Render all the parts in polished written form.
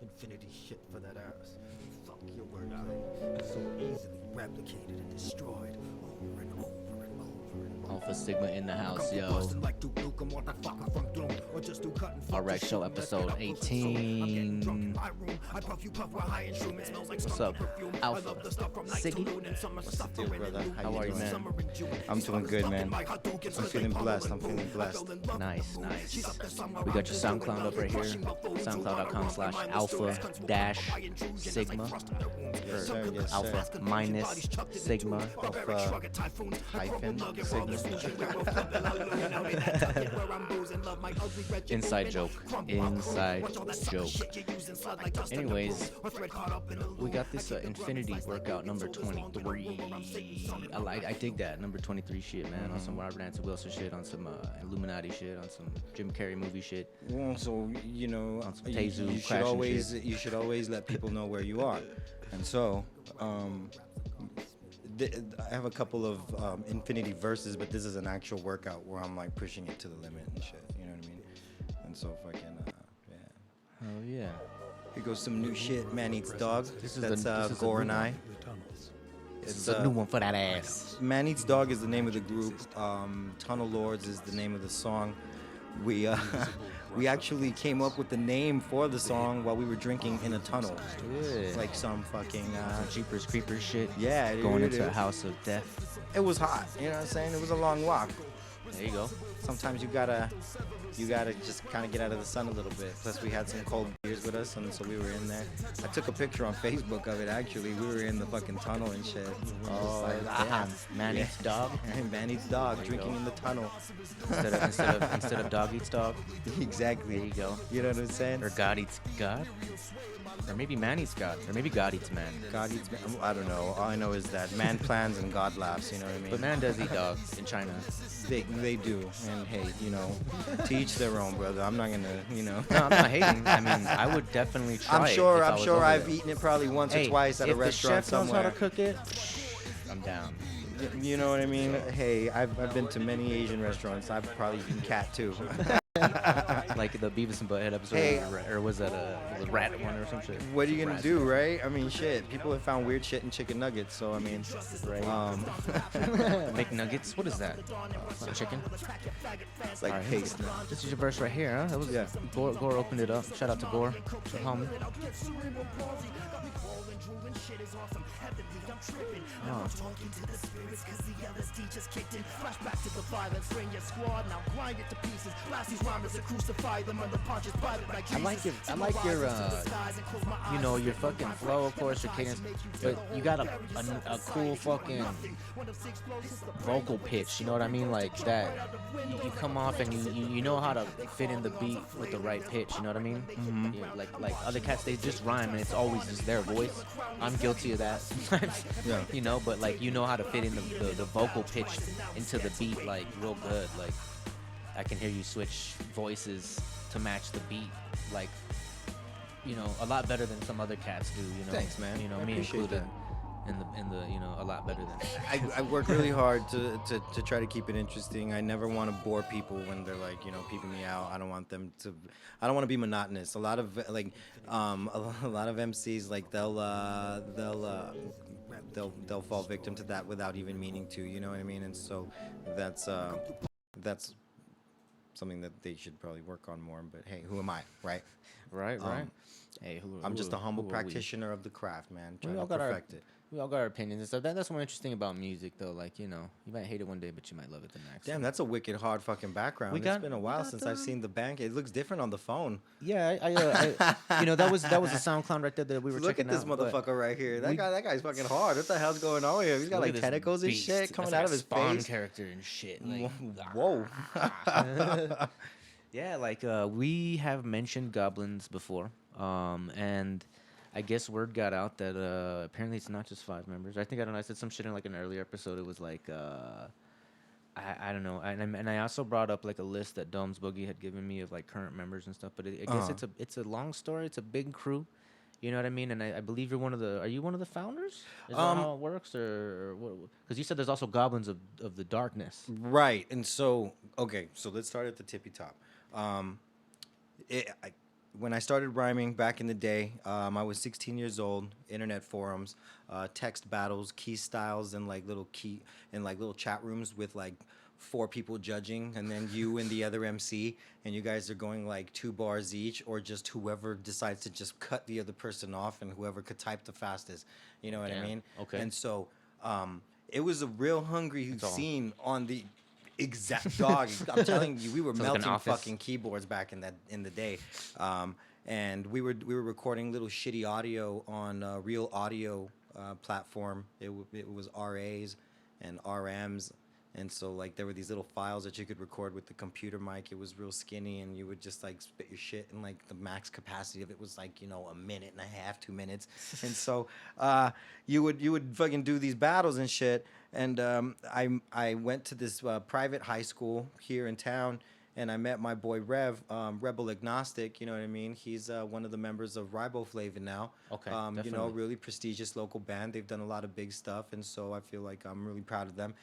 Infinity shit for that ass. Fuck your wordplay. So easily replicated and destroyed over and over and over and over. Alpha Sigma in the house, yo. RX Show episode 18. What's up, Alpha? Siggy? What's the deal, brother? How are you, man? I'm doing good, man. I'm feeling blessed. Nice. We got your SoundCloud up right here. SoundCloud.com/alpha-sigma. Yes, sir. Yes, sir. Alpha minus Sigma. Alpha hyphen Sigma. Inside joke. Anyways, we got this Infinity workout number 23. I dig that number 23 shit, man. On some Robert Anton Wilson shit, on some Illuminati shit, on some Jim Carrey movie shit. Well, so you know, On some Tezu you should always let people know where you are, and so I have a couple of Infinity verses, but this is an actual workout where I'm like pushing it to the limit and shit. You know what I mean? And so if I can, yeah. Oh yeah. Here goes some new shit. Man Eats Dog. This is That's this is Gore a and new I. This is a new one for that ass. Man Eats Dog is the name of the group. Tunnel Lords is the name of the song. We actually came up with the name for the song while we were drinking in a tunnel. Yeah. Like some fucking Jeepers Creepers shit. yeah, Going dude, into a house of death. It was hot. You know what I'm saying? It was a long walk. There you go. Sometimes you gotta just kind of get out of the sun a little bit. Plus we had some cold beers with us, and so we were in there. I took a picture on Facebook of it. Actually, we were in the fucking tunnel and shit. Oh, damn. Man Eats Dog. Man Eats Dog, There you drinking go. in the tunnel. Instead of Dog Eats Dog. Exactly. There you go. You know what I'm saying? Or God Eats God. Or maybe Man Eats God. Or maybe God Eats Man. God eats man. I don't know. All I know is that man plans and God laughs. You know what I mean? But man does eat dogs in China. They do. And hey, you know, to each their own, brother. I'm not gonna, you know. No, I'm not hating. I mean, I would definitely try I'm it sure. if I I'm was sure over I've there. eaten it probably once Hey, or twice at a if restaurant the chef knows somewhere. how to cook it, I'm down. You know what I mean? Hey, I've been to many Asian restaurants. I've probably eaten cat too. Like the Beavis and Butthead episode, Hey. or was that a rat one or some shit? What are you gonna Rat. do, right? I mean, shit. People have found weird shit in chicken nuggets, so I mean, Make nuggets? What is that? Chicken? it's like Alright. paste. This is your verse right here, huh? That was Yeah. Gore opened it up. Shout out to Gore, homie. Oh. I like your you know, your fucking flow, of course, your cadence, but you got a cool fucking vocal pitch, you know what I mean? Like that, you come off and you know how to fit in the beat with the right pitch, you know what I mean? Mm-hmm. Yeah, like other cats, they just rhyme and it's always just their voice. I'm guilty of that sometimes, Yeah. you know, but like you know how to fit in the vocal pitch into the beat like real good. Like I can hear you switch voices to match the beat, like, you know, a lot better than some other cats do, you know. Thanks, man. You know, I me appreciate included. that. In the you know, a lot better than I work really hard to try to keep it interesting. I never want to bore people when they're like, you know, peeping me out. I don't want to be monotonous. A lot of like a lot of MCs like they'll fall victim to that without even meaning to, you know what I mean? And so that's something that they should probably work on more. But hey, who am I, right? right. Hey, I'm just a humble who are we? practitioner of the craft, man, trying all to got our- perfect it. We all got our opinions and stuff. That's more interesting about music, though. Like, you know, you might hate it one day, but you might love it the next. Damn, that's a wicked hard fucking background. It's been a while since I've seen the bank. It looks different on the phone. Yeah, I you know, that was a SoundCloud right there that we were Look checking at this out, but motherfucker right here. That guy's fucking hard. What the hell's going on here? He's got look like at this tentacles and beast. shit coming That's out of his Spawn face. character and shit. Like, Whoa. yeah, like we have mentioned goblins before, and I guess word got out that apparently it's not just 5 members. I think I said some shit in like an earlier episode. It was like I don't know, and I also brought up like a list that Dome's Boogie had given me of like current members and stuff. But I guess it's a long story. It's a big crew. You know what I mean? And I believe you're are you one of the founders? Is that how it works? Or what? Because you said there's also goblins of the darkness. Right. And so, okay, so let's start at the tippy top. when I started rhyming back in the day, I was 16 years old. Internet forums, text battles, key styles, and like little chat rooms with like four people judging, and then you and the other MC, and you guys are going like 2 bars each, or just whoever decides to just cut the other person off, and whoever could type the fastest. You know what I Damn. mean? Okay. And so, it was a real hungry That's all. scene on the exact dog. I'm telling you, we were Sounds like an melting office. fucking keyboards back in the day, and we were recording little shitty audio on Real Audio platform. It was RAs and RMs, and so like there were these little files that you could record with the computer mic. It was real skinny, and you would just like spit your shit, and like the max capacity of it was like a minute and a half, 2 minutes, and so you would fucking do these battles and shit. And I went to this private high school here in town, and I met my boy Rev, Rebel Agnostic. You know what I mean? He's one of the members of Riboflavin now. Okay, You know, really prestigious local band. They've done a lot of big stuff, and so I feel like I'm really proud of them.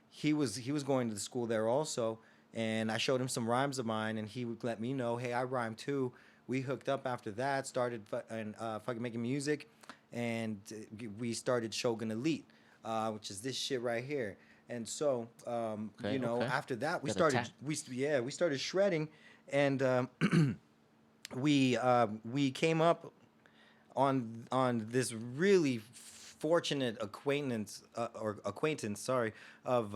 He was going to the school there also, and I showed him some rhymes of mine, and he would let me know, hey, I rhyme too. We hooked up after that, started fucking making music, and we started Shogun Elite, which is this shit right here. And so, Okay, okay. after that, we Got a started tat. we started shredding, and we came up on this really fortunate acquaintance, sorry, of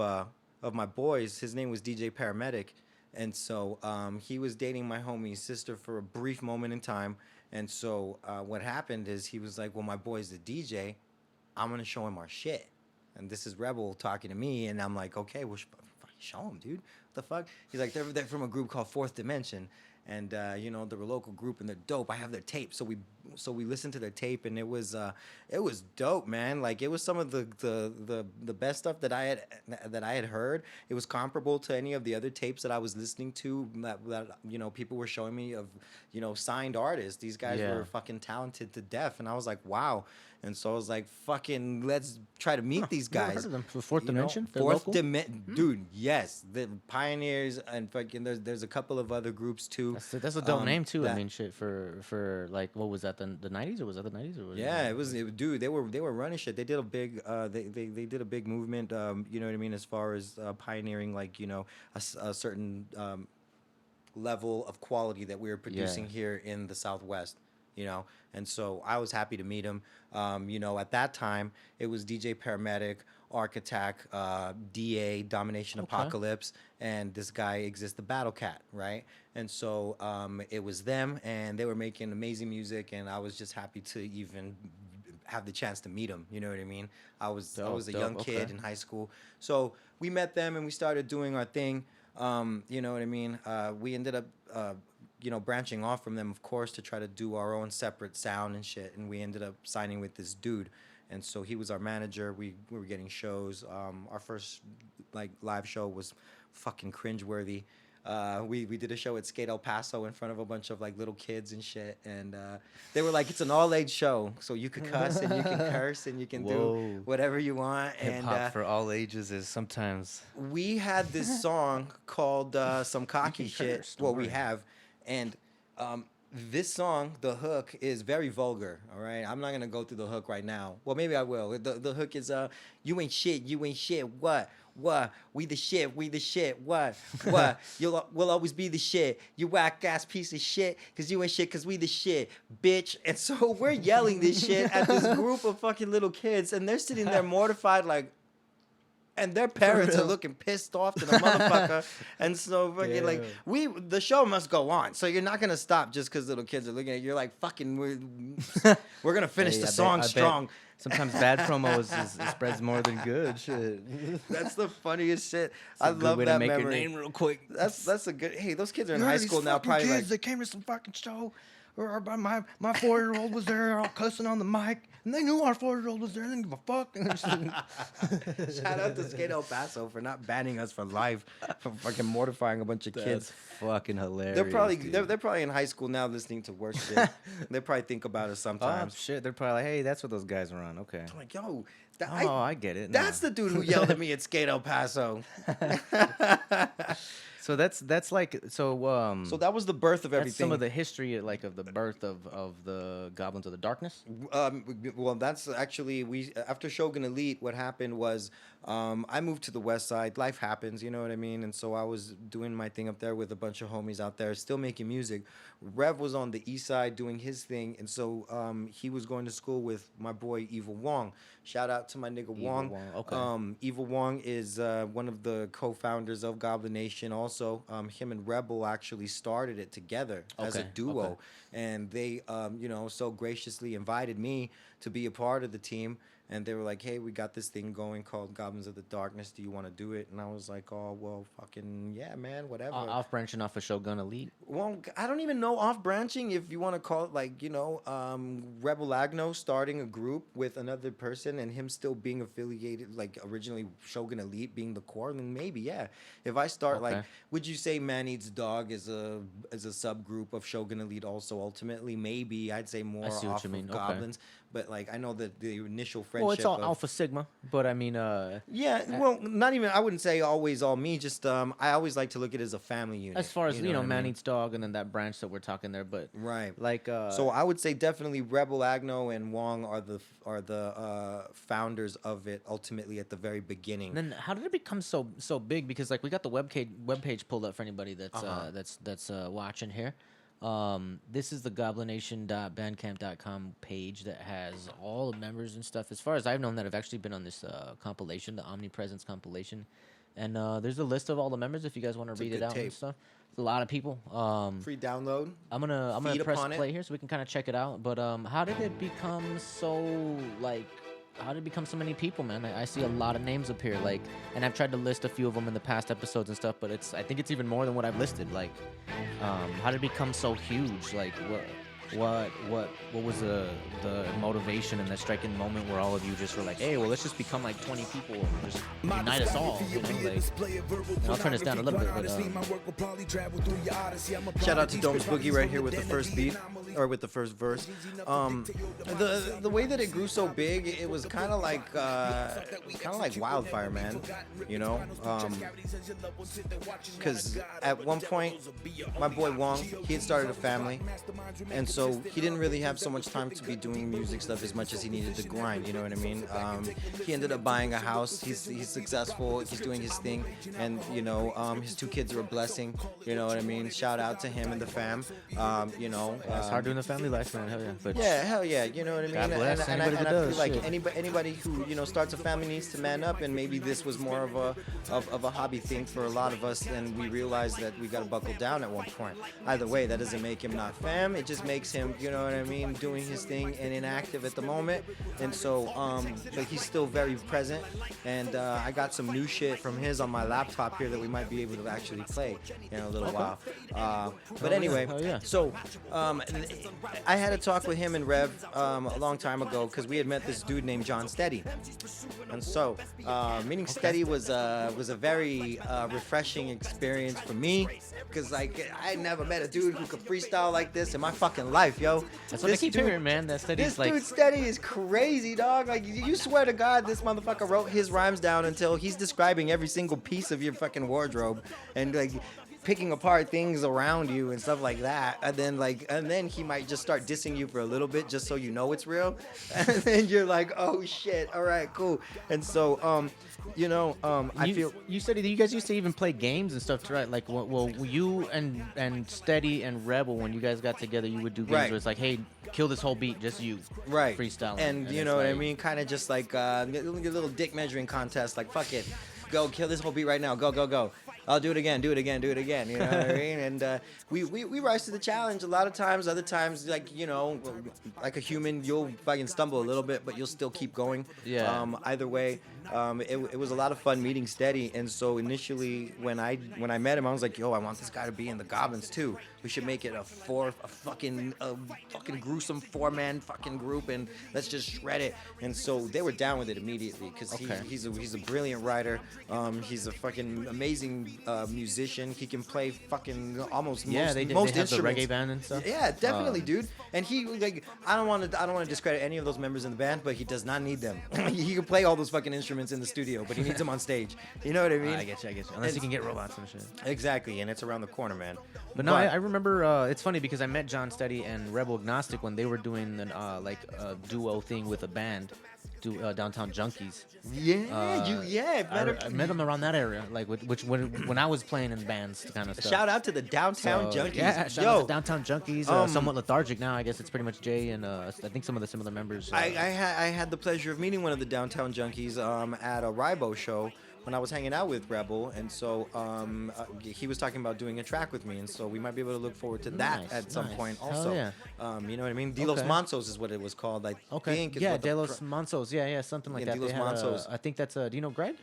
my boys. His name was DJ Paramedic, and so he was dating my homie's sister for a brief moment in time. And so what happened is he was like, well, my boy's the DJ, I'm gonna show him our shit. And this is Rebel talking to me, and I'm like, okay, well, show him, dude. What the fuck? He's like, they're from a group called Fourth Dimension, and they're a local group, and they're dope. I have their tape, so we listened to their tape, and it was dope, man. Like it was some of the best stuff that I had heard. It was comparable to any of the other tapes that I was listening to that people were showing me of signed artists. These guys Yeah. were fucking talented to death, and I was like, wow. And so I was like, fucking, let's try to meet these Never guys. heard of them. For Fourth Dimension? They're Fourth local? Dimension, dude. Yes, the Pioneers, and fucking. There's a couple of other groups too. That's a dope name too. I that- mean, shit for like what was that the 90s or was that the 90s or what? Yeah, dude. They were running shit. They did a big they did a big movement. You know what I mean, as far as pioneering a certain level of quality that we were producing here in the Southwest. And so I was happy to meet him. At that time it was DJ Paramedic, Arc Attack, DA, Domination Okay. Apocalypse, and this guy Exist the Battle Cat, right? And so it was them, and they were making amazing music, and I was just happy to even have the chance to meet him. You know what I mean? I was a young kid okay. in high school, so we met them and we started doing our thing. You know what I mean? We ended up branching off from them, of course, to try to do our own separate sound and shit. And we ended up signing with this dude. And so he was our manager. We were getting shows. Our first live show was fucking cringeworthy. We did a show at Skate El Paso in front of a bunch of little kids and shit. And they were like, it's an all-age show, so you could cuss and you can curse and you can do Whoa. whatever you want. Hip hop for all ages is sometimes. We had this song called Some Cocky can Shit. curse, don't Well, we worry. have. And this song, the hook, is very vulgar, all right? I'm not going to go through the hook right now. Well, maybe I will. The hook is, you ain't shit, what? We the shit, what? We'll always be the shit. You whack-ass piece of shit, because you ain't shit, because we the shit, bitch. And so we're yelling this shit at this group of fucking little kids, and they're sitting there mortified like, and their parents are looking pissed off to the motherfucker. And so fucking the show must go on. So you're not gonna stop just because little kids are looking at you. You're like, fucking, we're gonna finish Hey, the I song bet strong. Sometimes bad promo spreads more than good shit. That's the funniest shit. It's a I good love way that to make memory. your name real quick. That's a good. Hey, those kids are in You high heard these school now. fucking Probably kids that came to some fucking show. Or my 4-year-old was there all cussing on the mic, and they knew our 4-year-old was there. They didn't give a fuck. shout out to Skate El Paso for not banning us for life, for fucking mortifying a bunch of kids. That's fucking hilarious. They're probably in high school now listening to worse shit. They probably think about it Oh sometimes. shit! They're probably like, hey, that's what those guys were on. Okay. I'm like, yo, I get it. that's Nah. the dude who yelled at me at Skate El Paso. So that's like So that was the birth of everything. that's some of the history like of the birth of the Goblins of the Darkness. Well, that's actually we after Shogun Elite. What happened was I moved to the West Side. Life happens, you know what I mean. And so I was doing my thing up there with a bunch of homies out there, still making music. Rev was on the East Side doing his thing, and so he was going to school with my boy Evil Wong. Shout out to my nigga Wong. Wong, okay. Evil Wong is one of the co-founders of Goblin Nation. Also, him and Rebel actually started it together as a Okay, duo, okay. and they, so graciously invited me to be a part of the team. And they were like, "Hey, we got this thing going called Goblins of the Darkness. Do you want to do it?" And I was like, "Oh, well, fucking yeah, man, whatever." Off branching off of Shogun Elite. Well, I don't even know off branching if you want to call it like Rebel Agno starting a group with another person and him still being affiliated like originally Shogun Elite being the core. Then maybe yeah. If I start like, Okay. would you say Man Eats Dog is a subgroup of Shogun Elite also ultimately? Maybe I'd say more see what off you of mean, okay. Goblins, but like I know that the initial friendship. Well, it's all of, Alpha Sigma, but I mean, yeah, well, not even. I wouldn't say always all me. Just I always like to look at it as a family unit. as far as know what I Man mean? Eats Dog, and then that branch that we're talking there, but Right. like So I would say definitely Rebel Agno and Wong are the founders of it ultimately at the very beginning. then how did it become so big? Because like we got the webpage pulled up for anybody that's watching here. This is the goblination.bandcamp.com page that has all the members and stuff. As far as I've known, that have actually been on this compilation, the Omnipresence compilation. And there's a list of all the members if you guys want to It's a read it good out and tape. stuff. It's a lot of people. Free download. I'm gonna Feed press upon it. play here so we can kind of check it out. But how did it become so like? How did it become so many people, man? I see a lot of names up here, like, and I've tried to list a few of them in the past episodes and stuff, but I think it's even more than what I've listed. Like, how did it become so huge? Like, what was the motivation and the striking moment where all of you just were like, hey, well, let's just become like 20 people and just unite us all, you know? Like, and I'll turn this down a little bit, but Shout out to Dome's Boogie right here with the first beat or with the first verse. The way that it grew so big, it was kind of like wildfire, man. You know, because at one point, my boy Wong, he had started a family, and so he didn't really have so much time to be doing music stuff as much as he needed to grind. You know what I mean? He ended up buying a house. He's successful. He's doing his thing, and his two kids are a blessing. You know what I mean? Shout out to him and the fam. it's hard doing the family life, man. Hell yeah. But Yeah, hell yeah, you know what I mean. God bless and anybody I who feel does, like shit. anybody who starts a family needs to man up, and maybe this was more of a hobby thing for a lot of us, and we realized that we got to buckle down at one point. Either way, that doesn't make him not fam. It just makes him, you know what I mean, doing his thing and inactive at the moment. And so, but he's still very present. And I got some new shit from his on my laptop here that we might be able to actually play in a little while. But anyway, Hell yeah. so I had a talk with him and Rev a long time ago because we had met this dude named John Steady. And so meeting Steady was a very refreshing experience for me because like I never met a dude who could freestyle like this in my fucking life, yo. that's what I keep hearing, man. That Steady's This like, dude Steady is crazy, dog. Like you swear to God, this motherfucker wrote his rhymes down until he's describing every single piece of your fucking wardrobe and like picking apart things around you and stuff like that. And then he might just start dissing you for a little bit just so you know it's real. And then you're like, oh shit, all right, cool. And so I feel you said that you guys used to even play games and stuff, right? Like, well, you and Steady and Rebel, when you guys got together, you would do games Right. where it's like, hey, kill this whole beat, just you, right freestyling, and you it's know what I like- mean, kind of just like a little dick measuring contest, like fuck it, go kill this whole beat right now, go, I'll do it again, you know what I mean? And we rise to the challenge a lot of times. Other times, like like a human, you'll fucking stumble a little bit, but you'll still keep going. Yeah. Either way, it was a lot of fun meeting Steady. And so initially, when I met him, I was like, yo, I want this guy to be in the Goblins too. We should make it a fucking gruesome 4-man fucking group, and let's just shred it. And so they were down with it immediately because Okay. he's a brilliant writer. He's a fucking amazing musician. He can play fucking almost Yeah, most, they most have the instruments. reggae band and stuff. Yeah, definitely, dude. And he like I don't want to discredit any of those members in the band, but he does not need them. He can play all those fucking instruments instruments in the studio, but he needs them on stage. You know what I mean? I get you. Unless you can get robots and shit. Exactly, and it's around the corner, man. But no, I remember. It's funny because I met John Steady and Rebel Agnostic when they were doing an like a duo thing with a band, Downtown Junkies. I met them around that area, like when I was playing in bands, kind of stuff. Shout out to the Downtown Junkies. Yeah, shout out to Downtown Junkies. Somewhat lethargic now, I guess it's pretty much Jay and I think some of the similar members. I had the pleasure of meeting one of the Downtown Junkies at a Ribo show when I was hanging out with Rebel, and so he was talking about doing a track with me, and so we might be able to look forward to that at some point also. Yeah. You know what I mean? De Los Mansos is what it was called. I think. De Los Mansos. Yeah, something like that. De Los Mansos. I think that's do you know Greg?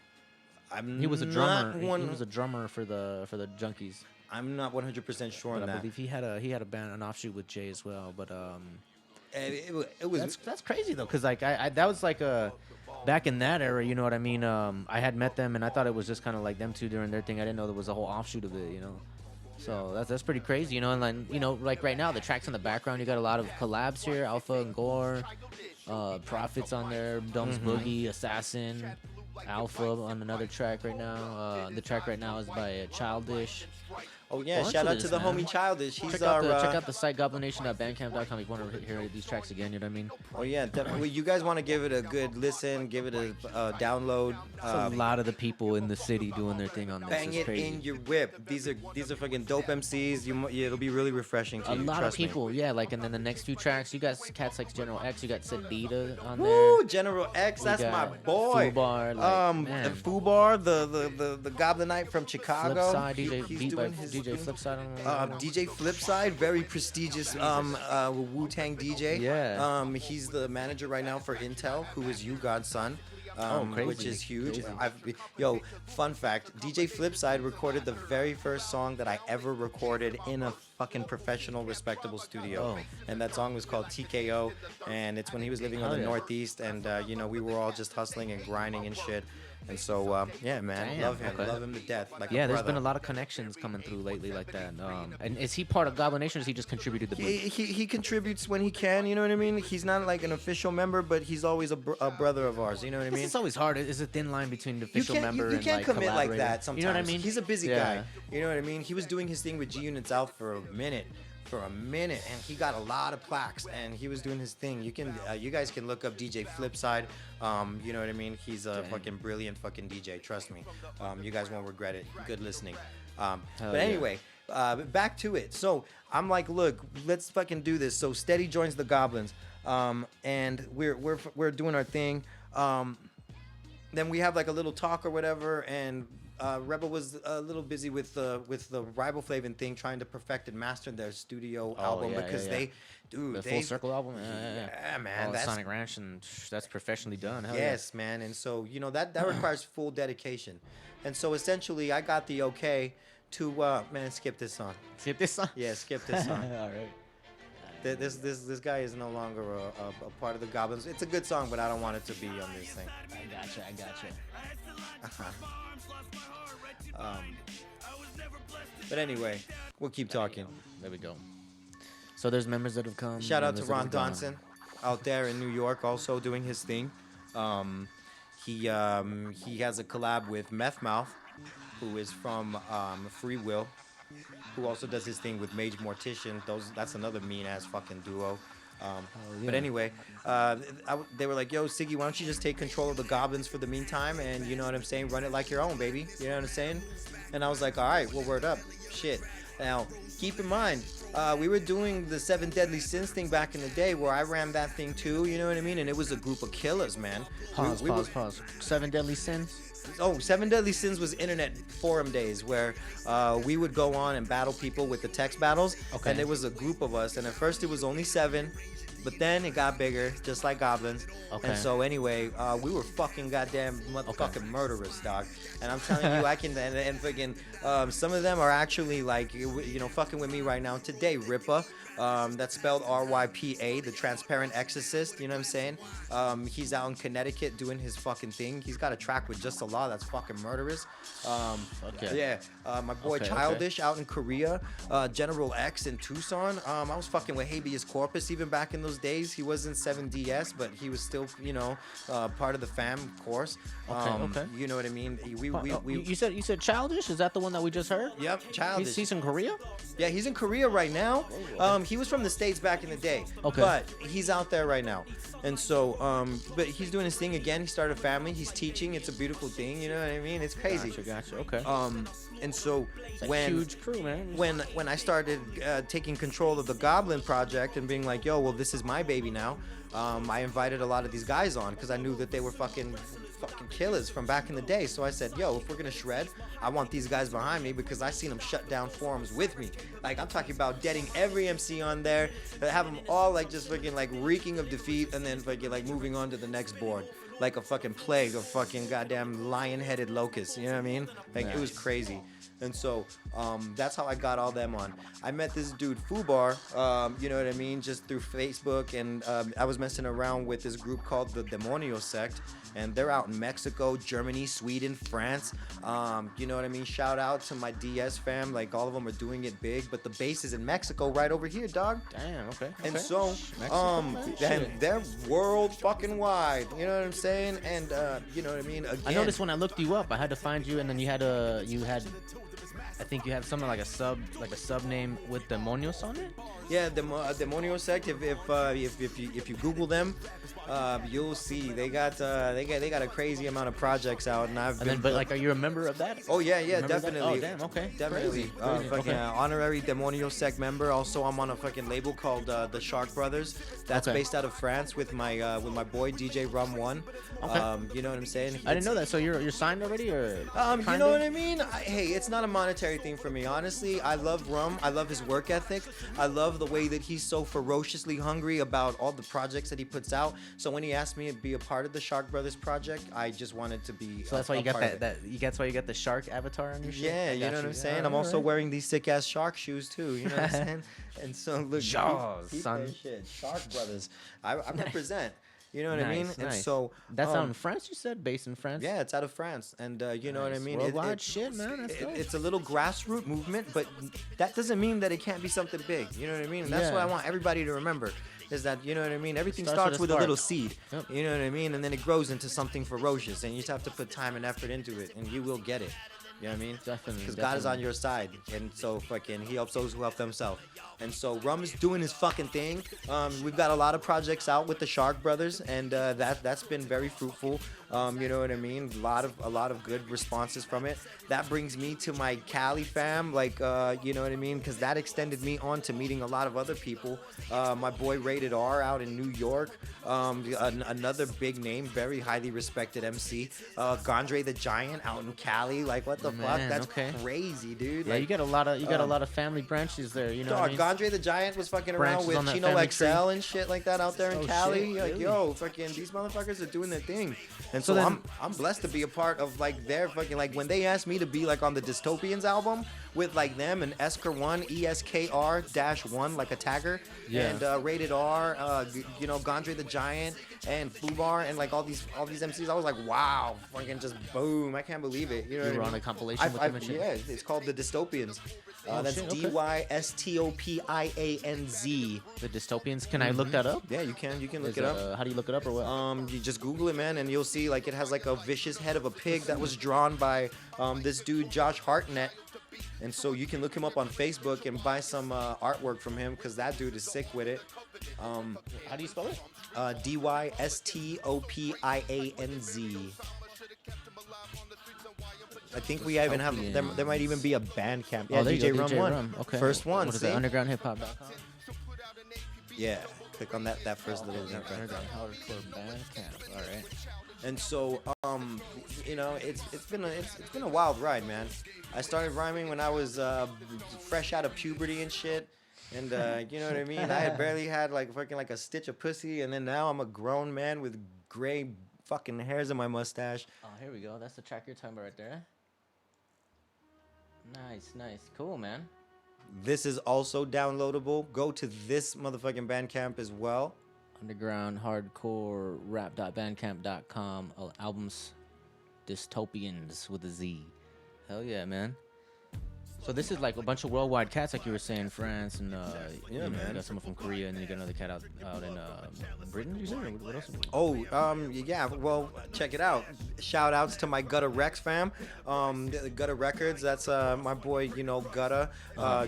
He was a drummer. He was a drummer for the Junkies. I'm not 100% sure on that. I believe he had a band, an offshoot with Jay as well. But it was that's crazy though, because like I that was like a. Back in that era, you know what I mean? I had met them, and I thought it was just kind of like them two doing their thing. I didn't know there was a whole offshoot of it, you know? So that's pretty crazy, you know? And then, you know, like right now, the tracks in the background, you got a lot of collabs here. Alpha and Gore, Prophets on there, Dumb's Boogie, Assassin, Alpha on another track right now. The track right now is by Childish. Oh yeah, shout out to the homie Childish. He's check out the site goblination.bandcamp.com if you want to hear these tracks again. You know what I mean? Oh yeah, definitely. You guys want to give it a good listen, give it a download. A lot of the people in the city doing their thing on this. Bang it crazy. in your whip. These are fucking dope MCs. It'll be really refreshing to you. A lot Trust of people, me. yeah. Like, and then the next few tracks, you got cats like General X. You got Sedita on there. Woo, General X, that's my boy. Fubar, like, Fubar, the Goblinite from Chicago. Flipside, He's doing his DJ Flipside on DJ Flipside, very prestigious Wu-Tang DJ. Yeah. He's the manager right now for Intel, who is You God's son. Crazy. Which is huge. Crazy. Fun fact, DJ Flipside recorded the very first song that I ever recorded in a fucking professional, respectable studio. And that song was called TKO, and it's when he was living on the Northeast, and we were all just hustling and grinding and shit. And so, yeah, man, love him to death. Like a there's brother. been a lot of connections coming through lately like that. And is he part of Goblin Nation, or has he just contributed to the He contributes when he can, you know what I mean? He's not like an official member, but he's always a brother of ours, you know what I mean? It's always hard. It's a thin line between the official member you and can't like commit like collaborator. that sometimes. You know what I mean? He's a busy guy, you know what I mean? He was doing his thing with G Unit South for a minute, and he got a lot of plaques, and he was doing his thing. You guys can look up DJ Flipside. You know what I mean? He's a fucking brilliant fucking DJ. Trust me. You guys won't regret it. Good listening. But anyway, back to it. So I'm like, look, let's fucking do this. So Steady joins the Goblins, and we're doing our thing. Then we have like a little talk or whatever, and Rebel was a little busy with the riboflavin thing, trying to perfect and master their studio album because the Full Circle album. Yeah, man. That's Sonic Ranch, and that's professionally done. Hell yes, man. And so that requires full dedication. And so essentially, I got the okay to skip this song. Skip this song. Yeah, skip this song. All right. This guy is no longer a part of the Goblins. It's a good song, but I don't want it to be on this thing. I gotcha. But anyway, we'll keep talking. There we go. So there's members that have come. Shout out to Ron Donson out there in New York, also doing his thing. He has a collab with Meth Mouth, who is from Free Will, who also does his thing with Mage Mortician. That's another mean ass fucking duo. But anyway, they were like, yo, Siggy, why don't you just take control of the Goblins for the meantime, and you know what I'm saying, run it like your own, baby. You know what I'm saying? And I was like, all right, well, word up. Shit. Now, keep in mind, we were doing the 7 Deadly Sins thing back in the day, where I ran that thing too, you know what I mean? And it was a group of killers, man. Pause. 7 Deadly Sins? Oh, 7 Deadly Sins was internet forum days where we would go on and battle people with the text battles. Okay. And there was a group of us, and at first it was only 7, but then it got bigger, just like Goblins. Okay. And so anyway, we were fucking goddamn motherfucking murderers, dog. And I'm telling you, I can, and fucking, some of them are actually like, fucking with me right now today. Rippa, that's spelled R-Y-P-A, the Transparent Exorcist, you know what I'm saying? He's out in Connecticut doing his fucking thing. He's got a track with Just a Law that's fucking murderous. Okay. Yeah. My boy Okay, okay. Childish out in Korea, General X in Tucson. I was fucking with Habeas Corpus even back in those days. He wasn't 7DS, but he was still, part of the fam, of course. Okay. You know what I mean? You said Childish? Is that the one that we just heard? Yep, Childish. He's in Korea? Yeah, he's in Korea right now. He was from the States back in the day. Okay. But he's out there right now. And so, but he's doing his thing again. He started a family. He's teaching. It's a beautiful thing. You know what I mean? It's crazy. Gotcha. Okay. And so It's a huge crew, man. when I started taking control of the Goblin project and being like, yo, well, this is my baby now. I invited a lot of these guys on because I knew that they were fucking killers from back in the day. So I said, yo, if we're gonna shred, I want these guys behind me because I seen them shut down forums with me. Like, I'm talking about deading every MC on there, have them all like just fucking like reeking of defeat, and then fucking like moving on to the next board like a fucking plague of fucking goddamn lion-headed locusts. You know what I mean? Like, it was crazy. And so that's how I got all them on. I met this dude Fubar, you know what I mean, just through Facebook, and I was messing around with this group called the Demonio Sect, and they're out in Mexico, Germany, Sweden, France. You know what I mean? Shout out to my DS fam, like all of them are doing it big, but the base is in Mexico, right over here, dog. Damn. Okay. And so, and Shit. they're world fucking wide. You know what I'm saying? And you know what I mean? Again, I noticed when I looked you up, I had to find you, and then you had I think you have something like a sub name with Demonios on it. yeah, the Demonio Sect. If you Google them, you'll see they got a crazy amount of projects out, and I've And then, but like, are you a member of that? Oh yeah, Remember that? definitely. Oh damn. Okay. Definitely. Crazy. Fucking Okay. honorary Demonio Sect member. Also, I'm on a fucking label called the Shark Brothers. That's Okay. based out of France with my boy DJ Rum One. Okay. You know what I'm saying? I didn't know that. So you're signed already, or? You know what I mean? Hey, it's not a monetary thing for me, honestly. I love Rum. I love his work ethic. I love the way that he's so ferociously hungry about all the projects that he puts out. So when he asked me to be a part of the Shark Brothers project, I just wanted to be. So that's why you got part of it. that's why you got the shark avatar on your shit. Yeah, I you got know what I'm saying? Alright, I'm also alright. wearing these sick ass shark shoes too. You know what I'm saying? And so look, Jaws, keep son. that shit. Shark Brothers. I represent. You know what I mean? Nice, And nice. so That's out in France. You said based in France. yeah, it's out of France, and you know what I Nice. mean. Worldwide shit, man. That's dope. It's a little grassroots movement, but that doesn't mean that it can't be something big. You know what I mean? And that's what I Yeah. want everybody to remember. Is that, you know what I mean? Everything Starts starts with with a a little spark. seed. Yep. You know what I mean? And then it grows into something ferocious, and you just have to put time and effort into it, and you will get it. You know what I mean? Definitely, Because God is on definitely. your side, and so fucking he helps those who help themselves. And so Rum is doing his fucking thing. We've got a lot of projects out with the Shark Brothers, and that's been very fruitful. You know what I mean? A lot of good responses from it. That brings me to my Cali fam, like you know what I mean? Because that extended me on to meeting a lot of other people. My boy Rated R out in New York, another big name, very highly respected MC. Gondre the Giant out in Cali, like what the fuck? Man, That's okay. crazy, dude. Yeah, Like, you got a lot of family branches there. You know what I mean? Gondre the Giant was fucking Branches around on with that Chino family XL tree. and shit like that out there in Oh, Cali. shit, Like, really? yo, fucking these motherfuckers are doing their thing. And So so, then- I'm blessed to be a part of like their fucking, like when they asked me to be like on the Dystopians album with like them and eskr-one, ESKR-1, like a tagger, Yeah. and Rated R, you know, Gondre the Giant and Fubar and like all these MCs. I was like, wow, fucking just boom. I can't believe it. You know You what were I on mean? a compilation with them and shit? Yeah, it's called the Dystopians. Oh, That's shit, okay. DYSTOPIANZ. The dystopians. Can I look that up? Yeah, you can look Is, it up. How do you look it up or what? You just Google it, man, and you'll see like it has like a vicious head of a pig that was drawn by this dude Josh Hartnett, and so you can look him up on Facebook and buy some artwork from him because that dude is sick with it. How do you spell it? DYSTOPIANZ. I think we even have there might even be a band camp. Yeah, Oh, there you DJ go, Rum DJ One. Rum. Okay. First one. What is see? it? Undergroundhiphop.com. Yeah, click on that first little link right there. Underground hardcore band camp. All right. And so, you know, it's been a wild ride, man. I started rhyming when I was fresh out of puberty and shit, and you know what I mean. I had barely had like fucking like a stitch of pussy, and then now I'm a grown man with gray fucking hairs in my mustache. Oh, here we go. That's the track you're talking about right there. Nice, cool, man. This is also downloadable. Go to this motherfucking Bandcamp as well. Underground hardcore rap.bandcamp.com. Albums Dystopians with a Z. Hell yeah, man. So this is like a bunch of worldwide cats, like you were saying, France and Yeah, you know, man. You got someone from Korea, and then you got another cat out in Britain. You said, or what else? Oh, yeah. Well, check it out. Shout outs to my Gutta Rex fam. The Gutta Records. That's my boy, Gutta,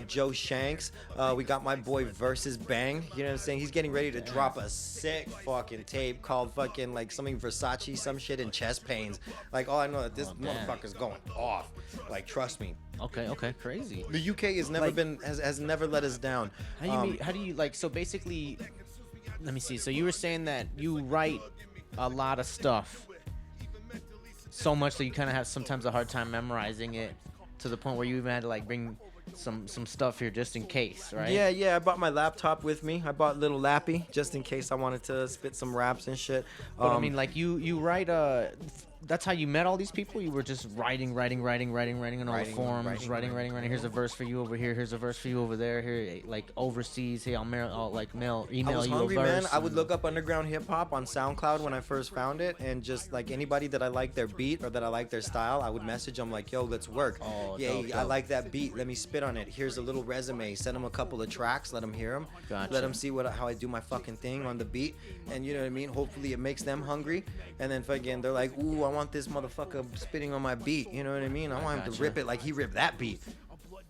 Joe Shanks. We got my boy Versus Bang. You know what I'm saying? He's getting ready to drop a sick fucking tape called fucking like something Versace, some shit in chest pains. Like, all I know that this motherfucker's going off. Like, trust me. Okay, crazy. The UK has never Like- has never let us down. How do you like? So basically, let me see. So you were saying that you write a lot of stuff, so much that you kind of have sometimes a hard time memorizing it, to the point where you even had to like bring some stuff here just in case, right? Yeah. I bought my laptop with me. I bought little Lappy just in case I wanted to spit some raps and shit. But I mean, like you write that's how you met all these people. You were just writing on all the forums, writing. Here's a verse for you over here. Here's a verse for you over there. Here, like overseas. Hey, I'll email I was you hungry, a verse. man. I would look up underground hip hop on SoundCloud when I first found it, and just like anybody that I like their beat or that I like their style, I would message them like, "Yo, let's work. Oh, yeah, dope, I dope. like that beat. Let me spit on it. Here's a little resume. Send them a couple of tracks. Let them hear them. Gotcha. Let them see how I do my fucking thing on the beat. And you know what I mean? Hopefully, it makes them hungry. And then fucking, they're like, "Ooh, I want this motherfucker spitting on my beat." You know what I mean? I want him to gotcha. rip it like he ripped that beat.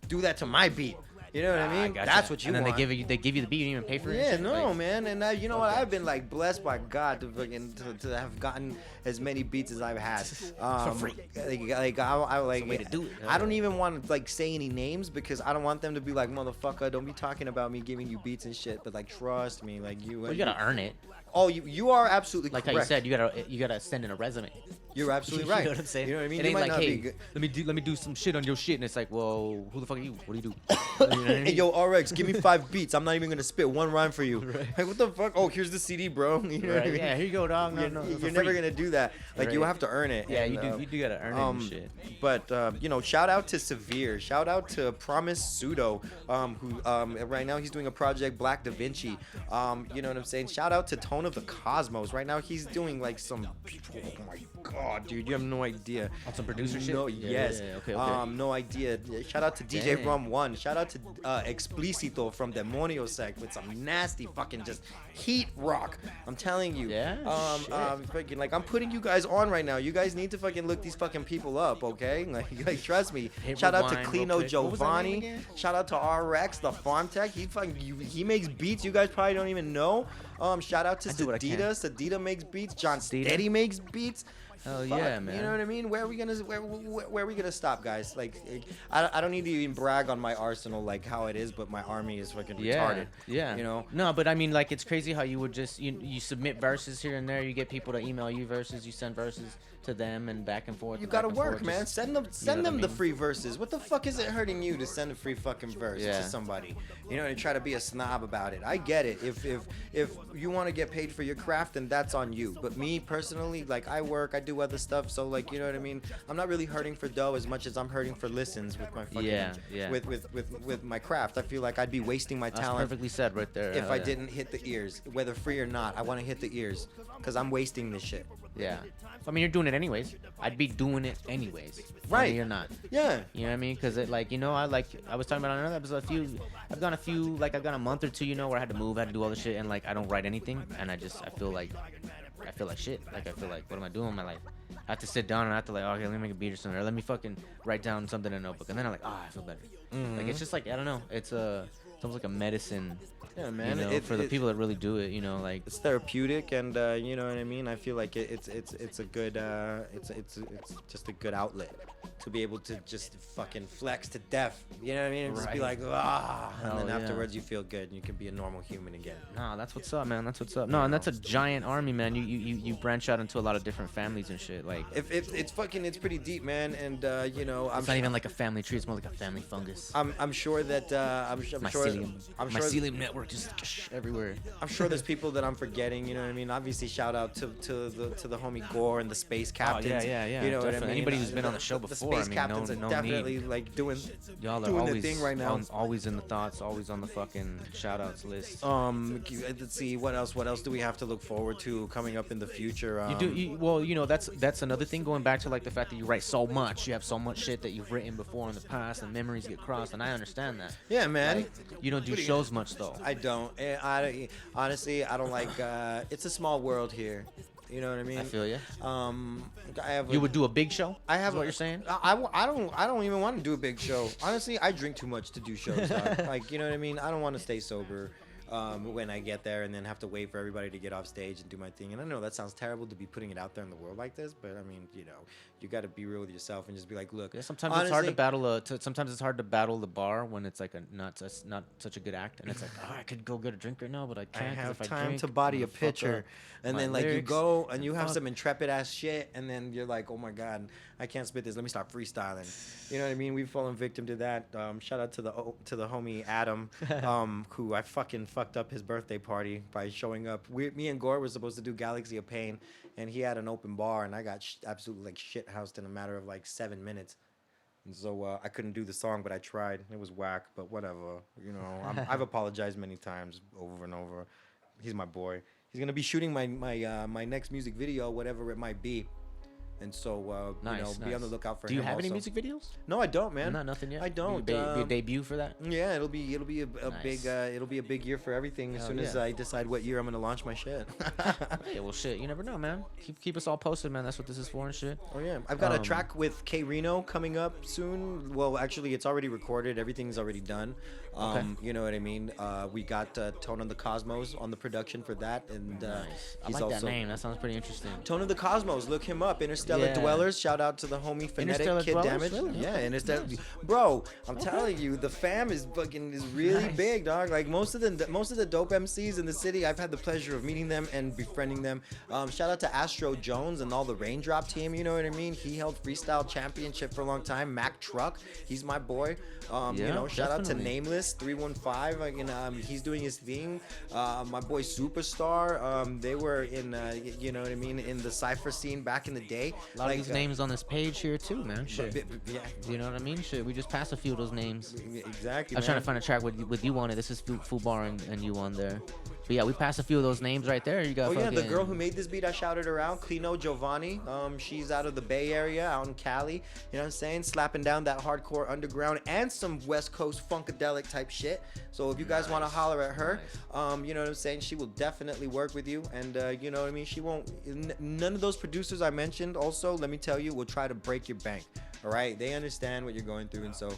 Do that to my beat. You know what I mean? Gotcha. That's what you and then want. they give you the beat. You didn't even pay for it. and Yeah, shit? no, Like, man, and you know what? I've been like blessed by God to have gotten as many beats as I've had. For free. I like. way to do it. I don't even want to like say any names because I don't want them to be like, motherfucker, don't be talking about me giving you beats and shit. But like, trust me, like you. Well, you gotta earn it. Oh, you are absolutely Like correct. how you said, you gotta send in a resume. You're absolutely You right. know what I'm saying? You know what I mean? It You ain't might like, not be hey, good. let me do some shit on your shit, and it's like, well, who the fuck are you? What do you do? You know what I Hey, mean? yo, RX, give me 5 beats. I'm not even gonna spit one rhyme for you. Right. Like, what the fuck? Oh, here's the CD, bro. You know what I Right, mean? yeah, here you go, dog. No, You're, no, you're for never free. gonna do that. Like, you Right. have to earn it. Yeah, and, you do gotta earn it and shit. But shout out to Severe. Shout out to Promise Pseudo, who right now he's doing a project Black Da Vinci. You know what I'm saying? Shout out to Tone of the Cosmos. Right now he's doing like some. Oh my god, dude, you have no idea. On some producer shit? No, Yeah, yes. yeah, okay. No idea. Shout out to DJ Dang. Rum One. Shout out to Explicito from Demonio Sect with some nasty fucking just heat rock. I'm telling you. Yeah? Shit. Fucking like I'm putting you guys on right now. You guys need to fucking look these fucking people up, okay? Like trust me. Hey, Shout out to rewind real Clino quick. What was that name Giovanni. again? Shout out to RX, the Pharm Tech. He makes beats you guys probably don't even know. Shout out to I do what I can. Sadida. Sadida makes beats. John Sadida? Steady makes beats. Hell Fuck, yeah, man. You know what I mean? Where are we gonna stop, guys? Like, I don't need to even brag on my arsenal like how it is, but my army is fucking retarded. Yeah. You know? No, but I mean, like, it's crazy how you would just you submit verses here and there. You get people to email you verses. You send verses to them and back and forth. You and gotta back and work, forth, man. just- Send them what I the mean? free verses. What the fuck is it hurting you to send a free fucking verse Yeah. to somebody? You know, and try to be a snob about it. I get it. If you want to get paid for your craft, then that's on you. But me personally, like I work, I do other stuff, so like you know what I mean. I'm not really hurting for dough as much as I'm hurting for listens with my fucking Yeah. with my craft. I feel like I'd be wasting my That's talent perfectly said right there. if Hell I yeah. didn't hit the ears, whether free or not. I want to hit the ears because I'm wasting this shit. Yeah. I mean, you're doing it anyways. I'd be doing it anyways. Right. Whether you're not. Yeah. You know what I mean? Because I was talking about on another episode. I've gone a month or two, where I had to move, I had to do all this shit, and like I don't write anything, and I feel like shit. Like I feel like, what am I doing in my life? I have to sit down and I have to like, okay, let me make a beat or something, or let me fucking write down something in a notebook, and then I'm like, I feel better. Like it's just like, I don't know. It's almost like a medicine. Yeah, man. For the people that really do it, like it's therapeutic, and you know what I mean. I feel like it's a good it's just a good outlet to be able to just fucking flex to death. You know what I mean? And just be like, Right. and Hell then yeah. afterwards you feel good and you can be a normal human again. Nah, that's what's up, man. That's what's up. No, and that's a giant army, man. You branch out into a lot of different families and shit. Like If it's pretty deep, man, and I'm it's not even like a family tree. It's more like a family fungus. I'm sure that I'm My sure mycelium network just everywhere. I'm sure there's people that I'm forgetting. You know what I mean? Obviously, shout out to the homie Gore and the space captains. Yeah. You know what I Definitely. mean? Anybody who's been on the show The before, space I mean, captains no are definitely need. like doing Y'all are doing always the thing right now. always in the thoughts, always on the fucking shout outs list. Let's see what else. What else do we have to look forward to coming up in the future? Well, you know, that's another thing, going back to like the fact that you write so much, you have so much shit that you've written before in the past, and memories get crossed, and I understand that. Yeah, man. Like, you don't do shows much though. I don't. Honestly, I don't like. It's a small world here. You know what I mean? I feel you. I have. You would do a big show? I have is what you're saying. I don't even want to do a big show. Honestly, I drink too much to do shows. Dog. Like, you know what I mean? I don't want to stay sober when I get there and then have to wait for everybody to get off stage and do my thing. And I know that sounds terrible to be putting it out there in the world like this, but I mean, you know, you got to be real with yourself and just be like, look. Yeah, sometimes honestly, it's hard to battle. Sometimes it's hard to battle the bar when it's like not such a good act, and it's like, oh, I could go get a drink right now, but I can't. I have if I time drink, to body I'm a gonna fuck picture, up and my then like you lyrics. go and you have Fuck. some intrepid ass shit, and then you're like, oh my god, I can't spit this. Let me start freestyling. You know what I mean? We've fallen victim to that. Shout out to the homie Adam, who I fucking fucked up his birthday party by showing up. Me and Gore were supposed to do Galaxy of Pain, and he had an open bar, and I got absolutely like shit housed in a matter of like 7 minutes. And so I couldn't do the song, but I tried. It was whack, but whatever. You know, I've apologized many times over and over. He's my boy. He's gonna be shooting my next music video, whatever it might be. And so, Nice, be on the lookout for him. Do you have any also. music videos? No, I don't, man. Not nothing yet. I don't. Be a debut for that. Yeah, it'll be a Nice. big year for everything as Hell soon as yeah. I decide what year I'm gonna launch my shit. Yeah, well, shit. You never know, man. Keep us all posted, man. That's what this is for and shit. Oh yeah, I've got a track with k-rino coming up soon. Well, actually, it's already recorded. Everything's already done. Okay. You know what I mean? We got Tone of the Cosmos on the production for that, and Nice. I he's like also that name. That sounds pretty interesting. Tone of the Cosmos. Look him up. Interstellar Yeah. Dwellers. Shout out to the homie Phonetic Interstellar Kid Dwellers? Damage. Really? Yeah, Okay. Interstellar. Nice. Bro, I'm telling you, the fam is really Nice. big, dog. Like most of the dope MCs in the city, I've had the pleasure of meeting them and befriending them. Shout out to Astro Jones and all the Raindrop team. You know what I mean? He held freestyle championship for a long time. Mac Truck, he's my boy. Yeah, You know, shout out to definitely. Nameless 315. He's doing his thing. My boy Superstar. They were in, you know what I mean, in the cypher scene back in the day. A lot of these names on this page here too, man. Shit. Yeah, You know what I mean? Shit. We just passed a few of those names. exactly. I was trying to find a track with you on it. This is Fubar and you on there. But yeah, we passed a few of those names right there. You got. Oh yeah, the fucking- girl who made this beat, I shouted her out, Clino Giovanni. She's out of the Bay Area, out in Cali. You know what I'm saying? Slapping down that hardcore underground and some West Coast funkadelic type shit. So if you guys want to holler at her, you know what I'm saying? She will definitely work with you, and you know what I mean? She won't. None of those producers I mentioned, also, let me tell you, will try to break your bank. All right, they understand what you're going through, and so,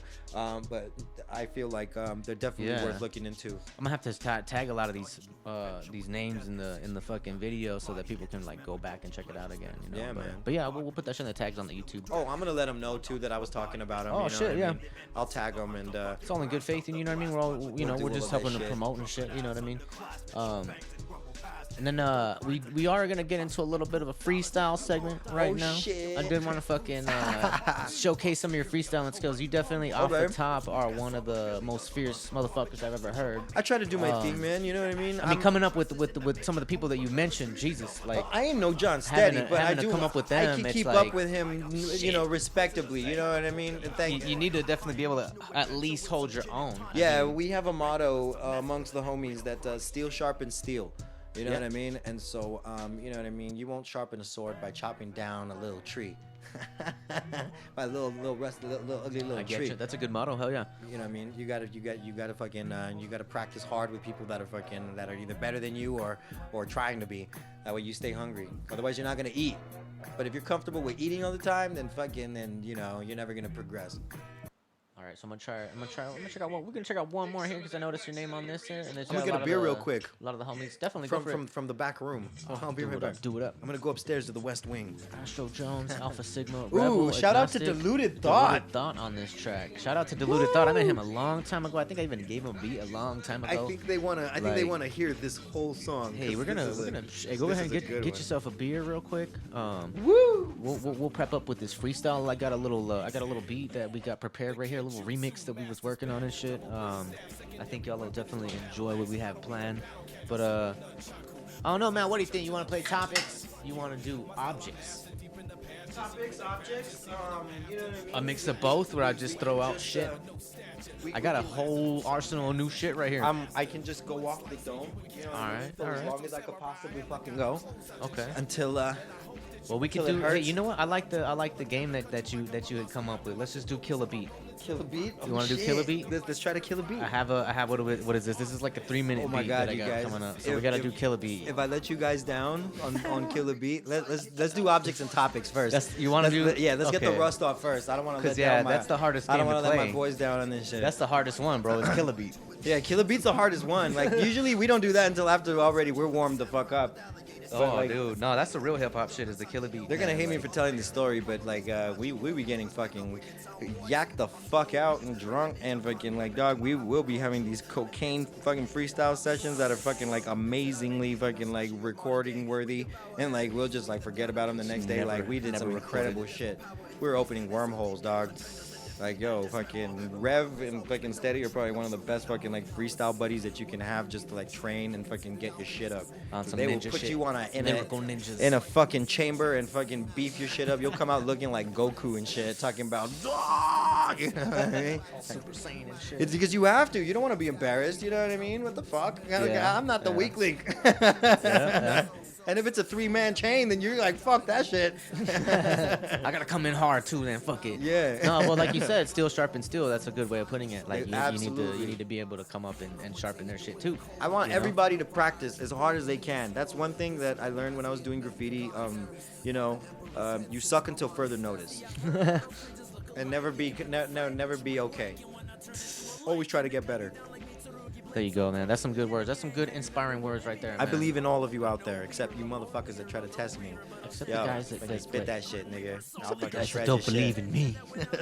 but I feel like they're definitely Yeah. worth looking into. I'm gonna have to tag a lot of these names in the fucking video so that people can like go back and check it out again. You know? Yeah, but, man. But yeah, we'll put that shit in the tags on the YouTube. Oh, I'm gonna let them know too that I was talking about them. Oh, you know shit, what I yeah. mean? I'll tag them and. It's all in good faith, and you know what I mean. We're all, We'll we're do just all of that helping to shit. promote and shit. You know what I mean. And then we are gonna get into a little bit of a freestyle segment right Oh, now. shit. I did want to fucking showcase some of your freestyling skills. You definitely off the Okay. top are one of the most fierce motherfuckers I've ever heard. I try to do my thing, man. You know what I mean? I mean, coming up with some of the people that you mentioned, Jesus, like I ain't no John Steady, having to- but I having to do come up with I them, can it's keep like, up with him, you know, respectably. You know what I mean? you need to definitely be able to at least hold your own. Yeah, we have a motto amongst the homies that steel sharpens steel. You know Yeah. what I mean? And so, you know what I mean? You won't sharpen a sword by chopping down a little tree. By a little ugly little I get tree. you. That's a good motto. Hell yeah. You know what I mean? You gotta fucking you gotta practice hard with people that are either better than you or trying to be. That way you stay hungry. Otherwise you're not gonna eat. But if you're comfortable with eating all the time, then you know, you're never gonna progress. All right, so I'm gonna check out one. We're gonna check out one more here because I noticed your name on this here, and it's I'm gonna got get a lot of beer the- real quick. A lot of the homies definitely go for it. From the back room. I'll be do right it back. up, do it up. I'm gonna go upstairs to the West Wing. Astro Jones, Alpha Sigma, Ooh, Rebel, shout out to Agnostic, Deluded Thought. Deluded Thought on this track. Shout out to Deluded Thought. I met him a long time ago. I think I even gave him a beat a long time ago. I think they wanna hear this whole song. Hey, 'cause we're gonna hey, go this ahead and is a good get one. yourself a beer real quick. Woo! We'll prep up with this freestyle. I got a little beat that we got prepared right here. A little little remix that we was working on and shit. I think y'all will definitely enjoy what we have planned. But I don't know, man. What do you think? You want to play topics? You want to do objects? Topics, objects, you know what I mean? A mix of both, where I just throw out shit. I got a whole arsenal of new shit right here. I can just go off the dome. You know what I mean? Alright, For alright. as long as I could possibly fucking go. Okay. Until Well, we could till it do. Hey, hurts. you know what? I like the game that you had come up with. Let's just do Kill a Beat. kill a beat. You wanna do kill a beat? Let's try to kill a beat. I have what is this? This is like a 3-minute Oh my beat God, that I you got guys. coming up. So If- we gotta if- do Kill a Beat. If I let you guys down on kill a beat, let's do objects and topics first. You want to Let's- do? Yeah, let's get the okay. rust off first. I don't want to let 'Cause, yeah, down my. that's the hardest I don't game want to to let play. my boys down on this shit. That's the hardest one, bro. Is Kill a Beat. Yeah, kill a beat's the hardest one. Like usually we don't do that until after already we're warmed the fuck up. But, Oh, like, dude, no, that's the real hip hop shit. Is the Kill a Beat. They're gonna man. hate me Like, for telling the story, but like we be getting fucking yacked the fuck out and drunk and fucking like dog. We will be having these cocaine fucking freestyle sessions that are fucking like amazingly fucking like recording worthy, and like we'll just like forget about them the next day. Never- Like we did never some incredible shit. We were opening wormholes, dog. Like yo, fucking Rev and fucking Steady are probably one of the best fucking like freestyle buddies that you can have just to like train and fucking get your shit up. On some They will ninja put shit. you on Lyrical ninjas. in a fucking chamber and fucking beef your shit up. You'll come out looking like Goku and shit, talking about dog. You know what I mean? Super Saiyan and shit. It's because you have to. You don't want to be embarrassed. You know what I mean? What the fuck? Yeah, I'm not the yeah. weak link. yeah. And if it's a 3-man chain, then you're like, fuck that shit. I gotta come in hard too, then fuck it. Yeah. No, well, like you said, steel sharpens steel. That's a good way of putting it. Like Absolutely. you need to be able to come up and sharpen their shit too. I want you know? everybody to practice as hard as they can. That's one thing that I learned when I was doing graffiti. You suck until further notice, and never be okay. Always try to get better. There you go, man. That's some good words. That's some good inspiring words right there. I man. believe in all of you out there, except you motherfuckers that try to test me. Except Yo, the guys that fucking spit that shit, nigga. I'll Except the fucking guys shred that don't your believe shit. in me.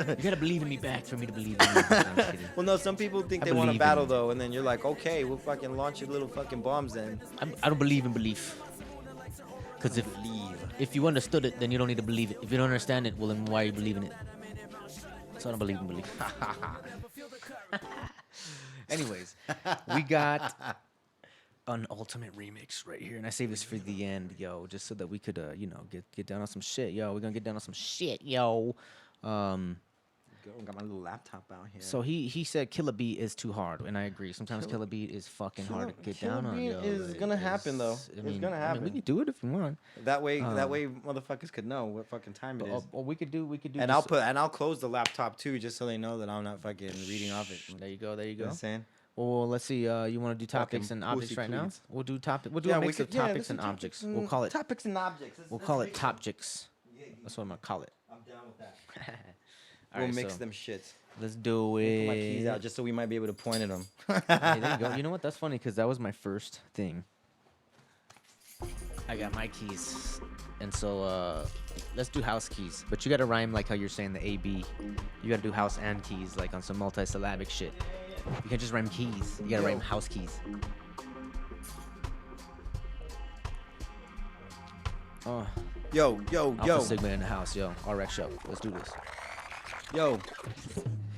You gotta believe in me back for me to believe in you. No, I'm just kidding. Well, no, some people think I they want to believe battle in- though, and then you're like, okay, we'll fucking launch your little fucking bombs then. I don't believe in belief. Because if you understood it, then you don't need to believe it. If you don't understand it, well, then why are you believing it? So I don't believe in belief. Anyways, we got an ultimate remix right here, and I saved this for the end, yo, just so that we could, get down on some shit, yo. We're gonna get down on some shit, yo. Got my little laptop out here. So he said Kill a Beat is too hard, and I agree. Sometimes Kill a Beat is fucking hard to get Kill a down on, Beat yo. is gonna happen, though. It's gonna we happen. can do it if you want. that way, motherfuckers could know what fucking time it is. Or we could do. And just- I'll close the laptop too, just so they know that I'm not fucking reading off it. There you go. There you You know go. what I'm saying? Well, let's see. You want to do topics Fucking and objects pussy right now? cleats. We'll do topic. We'll do Yeah, a we mix of could- yeah, topics let's and do objects. topics We'll and- call it. topics and objects. We'll call it topjicks. That's what I'm gonna call it. I'm down with that. All We'll right, mix so them shits. Let's do Put it. my keys out just so we might be able to point at them. Hey, there you go. You know what? That's funny because that was my first thing. I got my keys, and so let's do house keys. But you gotta rhyme like how you're saying the A-B. You gotta do house and keys, like on some multi-syllabic shit. You can't just rhyme keys. You gotta Yo. rhyme house keys. Oh, Yo, Alpha Sigma in the house, yo. RX show. Let's do this. yo.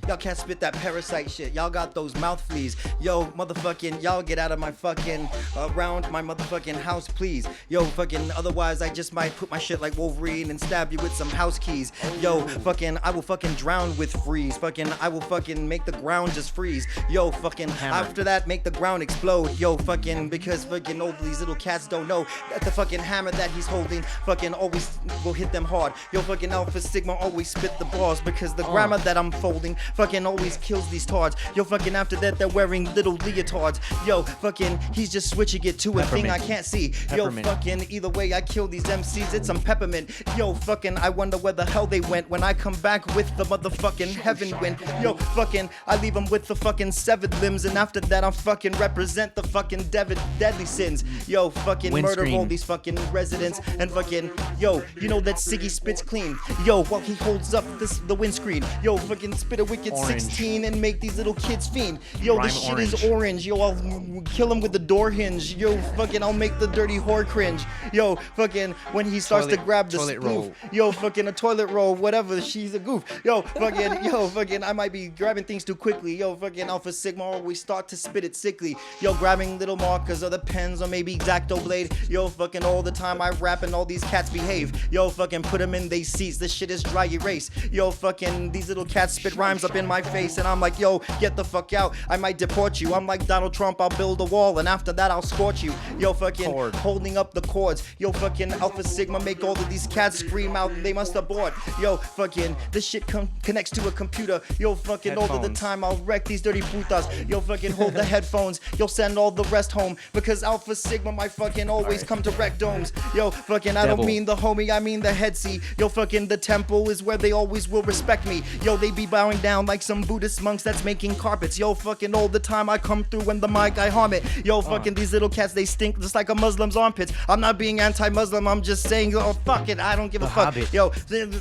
Y'all can't spit that parasite shit. Y'all got those mouth fleas. Yo, motherfucking, y'all get out of my fucking, around my motherfucking house, please. Yo, fucking, otherwise I just might put my shit like Wolverine and stab you with some house keys. Yo, fucking, I will fucking drown with freeze. Fucking, I will fucking make the ground just freeze. Yo, fucking, Hammer. after that, make the ground explode. Yo, fucking, because fucking all these little cats don't know that the fucking hammer that he's holding fucking always will hit them hard. Yo, fucking Alpha Sigma always spit the bars because the grammar that I'm folding fucking always kills these tards. Yo, fucking after that they're wearing little leotards. Yo, fucking he's just switching it to a thing I Peppermint. can't see. Peppermint. Yo, fucking either way I kill these MCs, it's some peppermint. Yo, fucking I wonder where the hell they went when I come back with the motherfucking heaven wind. Yo, fucking I leave them with the fucking severed limbs, and after that I'm fucking represent the fucking deadly sins. Yo, fucking murder all Windscreen. these fucking residents and fucking yo, you know that Siggy spits clean. Yo, while he holds up the windscreen. Yo, fucking spit a wicked at Orange. 16 and make these little kids fiend. Yo, Rhyme this shit is orange. orange. Yo, I'll kill him with the door hinge. Yo, fucking, I'll make the dirty whore cringe. Yo, fucking, when he starts to Toilet- grab the toilet spoof. roll. Yo, fucking a toilet roll, whatever. She's a goof. Yo, fucking, I might be grabbing things too quickly. Yo, fucking Alpha Sigma always start to spit it sickly. Yo, grabbing little markers or the pens or maybe X-Acto blade. Yo, fucking all the time I rap and all these cats behave. Yo, fucking put them in they seats. This shit is dry erase. Yo, fucking these little cats spit rhymes up in my face and I'm like, yo, get the fuck out. I might deport you. I'm like Donald Trump. I'll build a wall and after that I'll scorch you. Yo, fucking Cord. holding up the cords. Yo, fucking Alpha Sigma make all of these cats scream out. They must abort. Yo, fucking this shit connects to a computer. Yo, fucking all of the Headphones. time I'll wreck these dirty putas. Yo, fucking hold the headphones. Yo, send all the rest home because Alpha Sigma might fucking always come to wreck domes. Yo, fucking I don't Devil. mean the homie, I mean the head see. Yo, fucking the temple is where they always will respect me. Yo, they be bowing down like some Buddhist monks that's making carpets. Yo, fucking all the time I come through when the mic I harm it. Yo, fucking these little cats, they stink just like a Muslim's armpits. I'm not being anti-Muslim, I'm just saying, oh, fuck it, I don't give a The fuck. Hobbit. Yo,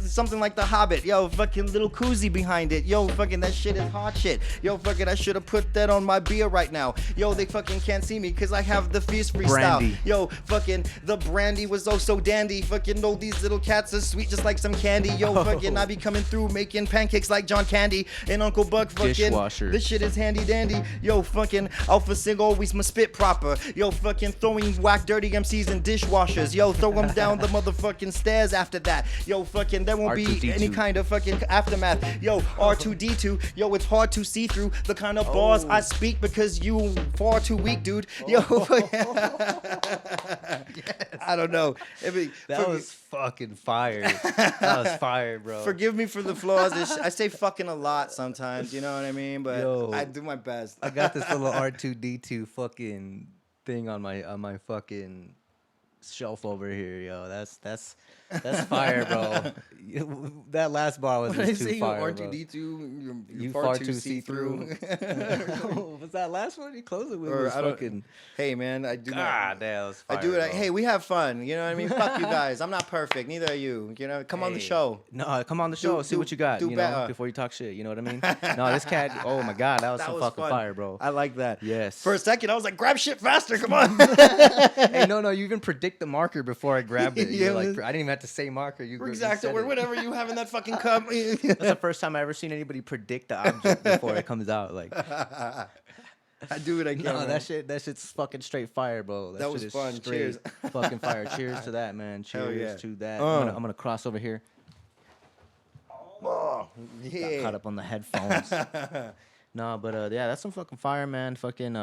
something like the Hobbit. Yo, fucking little koozie behind it. Yo, fucking that shit is hot shit. Yo, fucking I should have put that on my beer right now. Yo, they fucking can't see me because I have the fierce freestyle. Brandy. Yo, fucking the brandy was oh so dandy. Fucking know these little cats are sweet just like some candy. Yo, fucking I be coming through making pancakes like John Candy and Uncle Buck. Fucking Dishwasher. this shit is handy dandy. Yo, fucking Alpha Sig always must spit proper. Yo, fucking throwing whack dirty MCs in dishwashers. Yo, throw them down the motherfucking stairs after that. Yo, fucking there won't be R2D2. any kind of fucking aftermath. Yo, R2D2. Yo, it's hard to see through the kind of bars I speak because you far too weak, dude. Yo, I don't know. That was fucking fire. That was fire, bro. Forgive me for the flaws. I say fucking a lot sometimes, you know what I mean? But Yo. I do my best. I got this little R2D2 fucking thing on my fucking shelf over here, yo. That's fire, bro. That last bar was When I just say too fire, R2D2, You you far far too too see-through. bro. Was that last one? You closed it with Or was I don't- fucking. Hey, man, I do God not. damn, that was I fire, do it. bro. Hey, we have fun. You know what I mean? Fuck you guys. I'm not perfect. Neither are you. You know, come on the Hey. show. No, come on the show. See do- what you got. do You know, better. before you talk shit. You know what I mean? No, this cat. Oh my god, that was some fucking fun. fire, bro. I like that. Yes. For a second, I was like, grab shit faster. Come on. Hey, no, you even predict the marker before I grabbed it. Yeah, You're like, man. I didn't even have to say marker. You Exactly. said Or it. whatever you have in that fucking cup. That's the first time I ever seen anybody predict the object before it comes out. Like, I do what I can. no, man. that shit's fucking straight fire, bro. That shit was is fun. Straight Cheers. fucking fire. Cheers to that, man. Hell Cheers yeah. to that. Uh. I'm gonna cross over here. Oh, Got yeah. caught up on the headphones. No, but yeah, that's some fucking fire, man. Fucking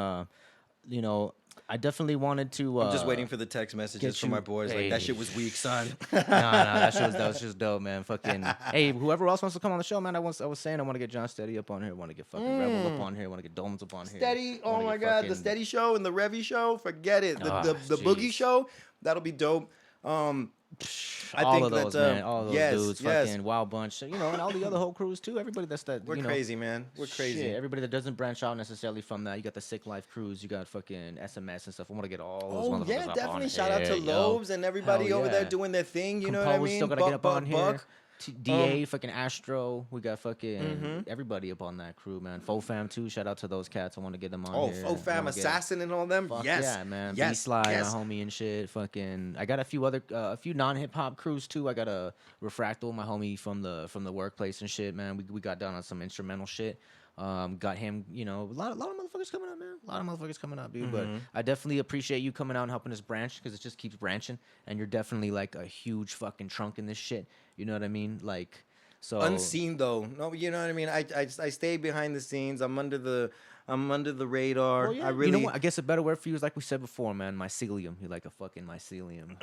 you know, I definitely wanted to. I'm just waiting for the text messages get from my you- boys. Hey. Like, that shit was weak, son. No, that was just dope, man. Fucking hey, whoever else wants to come on the show, man. I was saying I want to get John Steady up on here. I want to get fucking Rebel up on here. I want to get Domes up on here. Steady. I Oh wanna my get God. The fucking- Steady show and the Revy show. Forget it. The, Ah, the Boogie jeez. show. That'll be dope. I all think of those, that, man. All of those yes, dudes, yes. fucking Wild Bunch, you know, and all the other whole crews too. Everybody that's that. We're you know, crazy, man. We're crazy. Shit, everybody that doesn't branch out necessarily from that. You got the Sick Life crews. You got fucking SMS and stuff. I want to get all those Oh motherfuckers yeah, up definitely. on Shout out to here, yo. Lobes and everybody Hell over there yeah. doing their thing. You know what I Compo's mean? still gotta get up on here. Buck. DA, fucking Astro. We got fucking everybody up on that crew, man. Fo Fam too. Shout out to those cats. I want to get them on Oh, here. Fo Fam, Assassin, and all them. Fuck Yes, yeah, man. Yes, B-Slide, yes. my homie and shit. Fucking, I got a few other, a few non-hip hop crews too. I got a Refractal, my homie from the workplace and shit, man. We got down on some instrumental shit. Got him, you know, a lot of motherfuckers coming up, man. A lot of motherfuckers coming up, dude. But I definitely appreciate you coming out and helping us branch because it just keeps branching. And you're definitely like a huge fucking trunk in this shit. You know what I mean? Like, so Unseen though. No, you know what I mean. I stay behind the scenes. I'm under the radar. Well, yeah. I really. You know what? I guess a better word for you is like we said before, man. Mycelium. You're like a fucking mycelium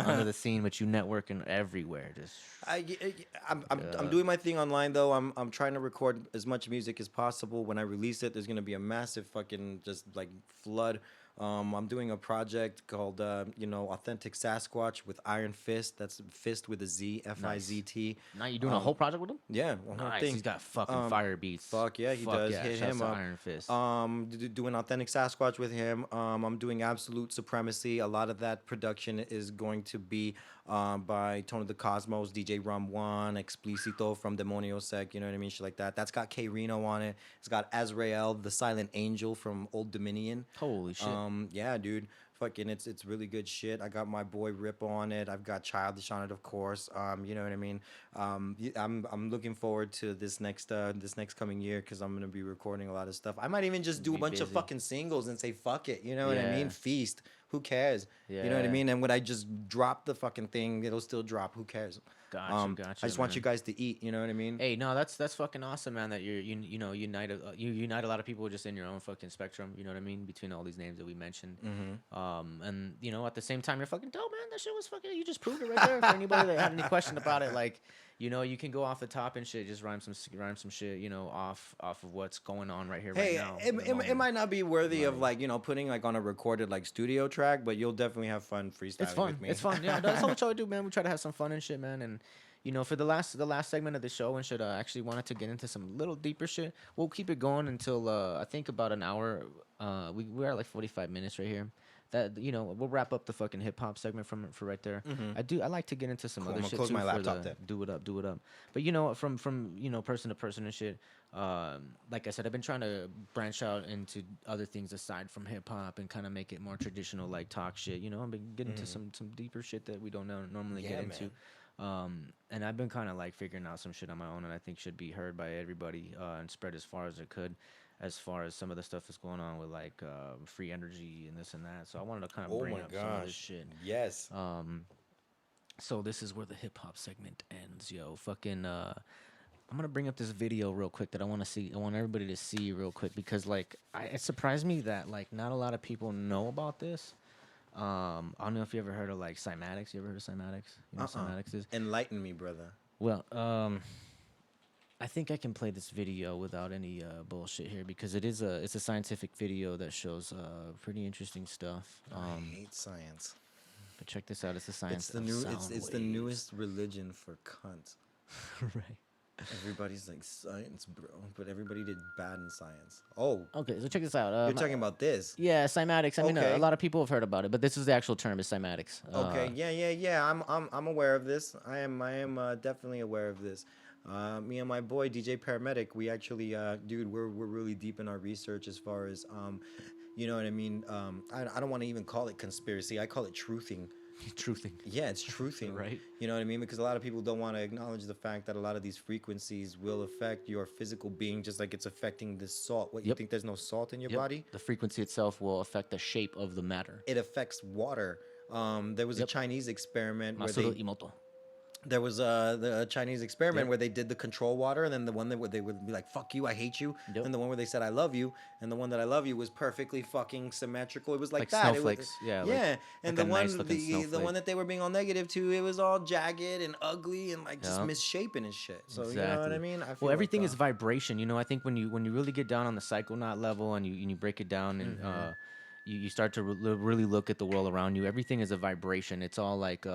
under the scene, but you networking everywhere. Just I'm doing my thing online though. I'm trying to record as much music as possible. When I release it, there's gonna be a massive fucking just like flood. I'm doing a project called Authentic Sasquatch with Iron Fist. That's Fist with a Z, F-I-Z-T. now you're doing a whole project with him. Yeah, one whole Nice. thing. He's got fucking fire beats. Fuck yeah, he Fuck does. Yeah. Hit Shouts him to up. Iron Fist. Doing Authentic Sasquatch with him. I'm doing Absolute Supremacy. A lot of that production is going to be by Tone of the Cosmos, DJ Rum One, Explicito from Demonio Sec, you know what I mean? Shit like that. That's got K-Rino on it. It's got Azrael, the Silent Angel from Old Dominion. Holy shit. Yeah, dude. Fucking, it's really good shit. I got my boy Rip on it. I've got Childish on it, of course. You know what I mean. I'm looking forward to this next coming year because I'm gonna be recording a lot of stuff. I might even just do a Be bunch of busy. fucking singles and say fuck it. You know what I Yeah. mean? Feast. Who cares? You know what I Yeah. mean? And when I just drop the fucking thing, it'll still drop. Who cares? Gotcha, I just want man. you guys to eat. You know what I mean? Hey, no, that's fucking awesome, man. That you know you unite a lot of people just in your own fucking spectrum. You know what I mean? Between all these names that we mentioned, and you know at the same time you're fucking dope, man. That shit was fucking. You just proved it right there. For anybody that had any question about it, like you know you can go off the top and shit, just rhyme some shit, you know, off of what's going on right here, Hey, right now. it might not be worthy of Right. like, you know, putting like on a recorded like studio track, but you'll definitely have fun freestyling It's fun. with me. It's fun. Yeah, that's all we try to do, man. We try to have some fun and shit, man. And you know, for the last segment of the show, and should actually wanted to get into some little deeper shit. We'll keep it going until I think about an hour. We're at like 45 minutes right here. That you know, we'll wrap up the fucking hip hop segment for right there. I like to get into some Cool, other I'm gonna shit close too. my for laptop the then. do it up. But you know, from you know person to person and shit. Like I said, I've been trying to branch out into other things aside from hip hop and kind of make it more traditional, like talk shit. You know, I've been getting into some deeper shit that we don't normally Yeah, get into. man. And I've been kind of like figuring out some shit on my own, and I think should be heard by everybody and spread as far as it could, as far as some of the stuff that's going on with like free energy and this and that. So I wanted to kind of Oh bring my up some of this gosh. shit. Yes. So this is where the hip hop segment ends, yo. Fucking, I'm gonna bring up this video real quick that I want to see. I want everybody to see real quick because like it surprised me that like not a lot of people know about this. I don't know if you ever heard of like cymatics. You ever heard of cymatics? You know what cymatics is? Enlighten me, brother. Well, I think I can play this video without any bullshit here because it's a scientific video that shows pretty interesting stuff. I hate science. But check this out. It's the science. It's the of new sound it's the waves. newest religion for cunts. Right. Everybody's like science, bro, but everybody did bad in science. Oh, Okay, so check this out. you're talking about this. Yeah, cymatics. I mean, Okay. a lot of people have heard about it, but this is the actual term, is cymatics. Okay, yeah. I'm aware of this. I am definitely aware of this. Me and my boy DJ Paramedic, we actually, dude, we're really deep in our research as far as, you know what I mean. I don't want to even call it conspiracy. I call it truthing. Truthing. Yeah, it's truthing. Right. You know what I mean? Because a lot of people don't want to acknowledge the fact that a lot of these frequencies will affect your physical being, just like it's affecting the salt. What, you Yep. think there's no salt in your Yep. body? The frequency itself will affect the shape of the matter. It affects water. There was a Yep. Chinese experiment where Masuro they Imoto. there was the Chinese experiment Yep. where they did the control water, and then the one that where they would be like, "Fuck you, I hate you," Yep. and the one where they said, "I love you," and the one that I love you was perfectly fucking symmetrical. It was like Like that. snowflakes. It was, Yeah, yeah. like- And like the a one nice looking the snowflake. one that they were being all negative to, it was all jagged and ugly and like just Yep. misshapen and shit. So you know what I mean? I feel Well, like, everything is vibration. You know, I think when you really get down on the psychonaut level and you break it down and you start to really look at the world around you, everything is a vibration. It's all like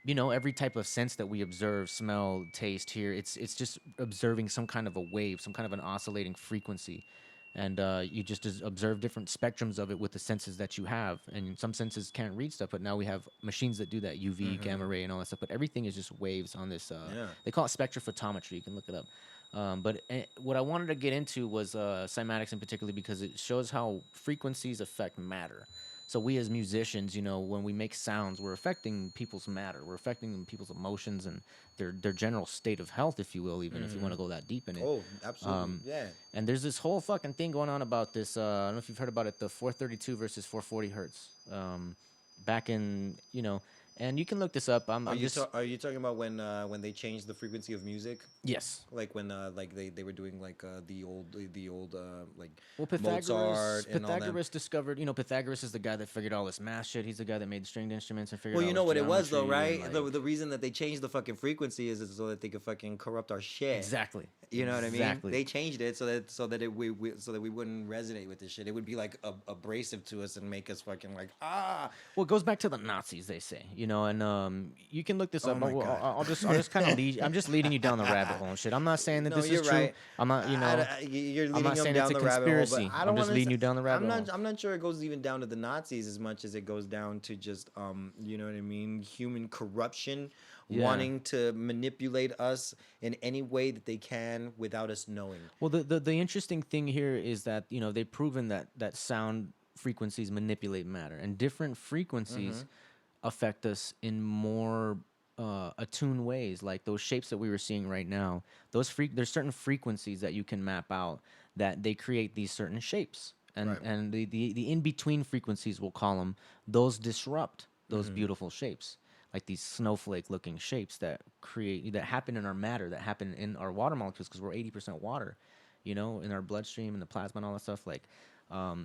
you know, every type of sense that we observe, smell, taste, hear, it's just observing some kind of a wave, some kind of an oscillating frequency. And you just observe different spectrums of it with the senses that you have. And some senses can't read stuff, but now we have machines that do that, UV, gamma ray, and all that stuff. But everything is just waves on this. Yeah. They call it spectrophotometry. You can look it up. But what I wanted to get into was cymatics in particular because it shows how frequencies affect matter. So we as musicians, you know, when we make sounds, we're affecting people's matter. We're affecting people's emotions and their general state of health, if you will, even if you want to go that deep in it. Oh, absolutely. Yeah. And there's this whole fucking thing going on about this. I don't know if you've heard about it, the 432 versus 440 hertz. Back in, you know, and you can look this up. I'm just Are you talking about when they changed the frequency of music? yes. Like when like they were doing like the old like Well, Mozart and all that. Pythagoras discovered. You know, Pythagoras is the guy that figured all this math shit. He's the guy that made the stringed instruments and figured. Well, out you know what it was though, geometry right? and, like- The reason that they changed the fucking frequency is so that they could fucking corrupt our shit. exactly. You know what I mean? Exactly. They changed it so that we wouldn't resonate with this shit. It would be like abrasive to us and make us fucking like ah. Well, it goes back to the Nazis. They say, you you know, and you can look this Oh up. my God. I'll just kind of lead. I'm just leading you down the rabbit hole and shit. I'm not saying that No, this you're is true. right. I'm not, you know, You're I'm leading not them saying down it's a the rabbit hole, but conspiracy. I I'm don't just want leading to. you down the rabbit hole. I'm not sure it goes even down to the Nazis as much as it goes down to just you know what I mean, human corruption, Yeah. wanting to manipulate us in any way that they can without us knowing. Well, the interesting thing here is that, you know, they've proven that sound frequencies manipulate matter, and different frequencies affect us in more attuned ways. Like those shapes that we were seeing right now, there's certain frequencies that you can map out that they create these certain shapes, and Right. and the in between frequencies, we'll call them, those disrupt those beautiful shapes, like these snowflake looking shapes that happen in our matter, that happen in our water molecules, because we're 80% water, you know, in our bloodstream and the plasma and all that stuff. Like,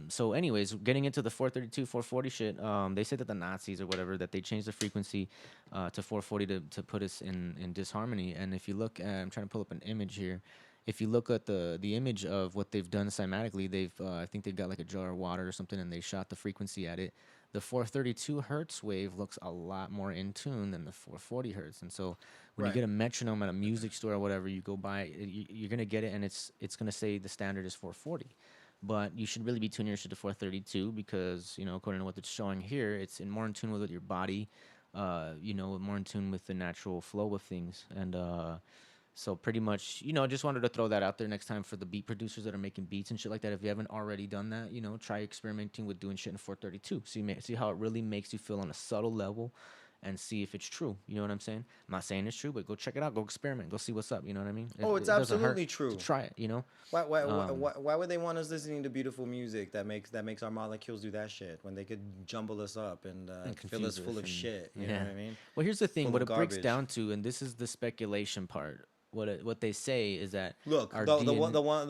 so anyways, getting into the 432, 440 shit, they said that the Nazis or whatever, that they changed the frequency to 440 to put us in disharmony. And if you look at, I'm trying to pull up an image here. If you look at the image of what they've done cymatically, they've I think they've got like a jar of water or something, and they shot the frequency at it. The 432 hertz wave looks a lot more in tune than the 440 hertz. And so when you Right. get a metronome at a music store or whatever, you go by, you're gonna get it, and it's gonna say the standard is 440. But you should really be tuning your shit to 432, because, you know, according to what it's showing here, it's more in tune with your body, you know, more in tune with the natural flow of things. And so pretty much, you know, just wanted to throw that out there next time for the beat producers that are making beats and shit like that. If you haven't already done that, you know, try experimenting with doing shit in 432. See how it really makes you feel on a subtle level, and see if it's true. You know what I'm saying? I'm not saying it's true, but go check it out. Go experiment. Go see what's up. You know what I mean? Oh, it's it doesn't hurt absolutely true. to try it, you know? Why would they want us listening to beautiful music that makes our molecules do that shit when they could jumble us up and fill us confuse full us of and- shit? You yeah. know what I mean? Well, here's the thing. Full What of it breaks garbage. down to, and this is the speculation part. What they say is that Look, our the DNA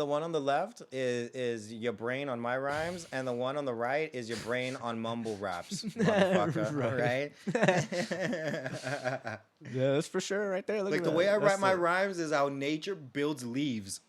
one on the left is your brain on my rhymes, and the one on the right is your brain on mumble raps, motherfucker. Right. Right? Yeah, that's for sure right there. Look Like at the way that. I write That's my it. rhymes is how nature builds leaves.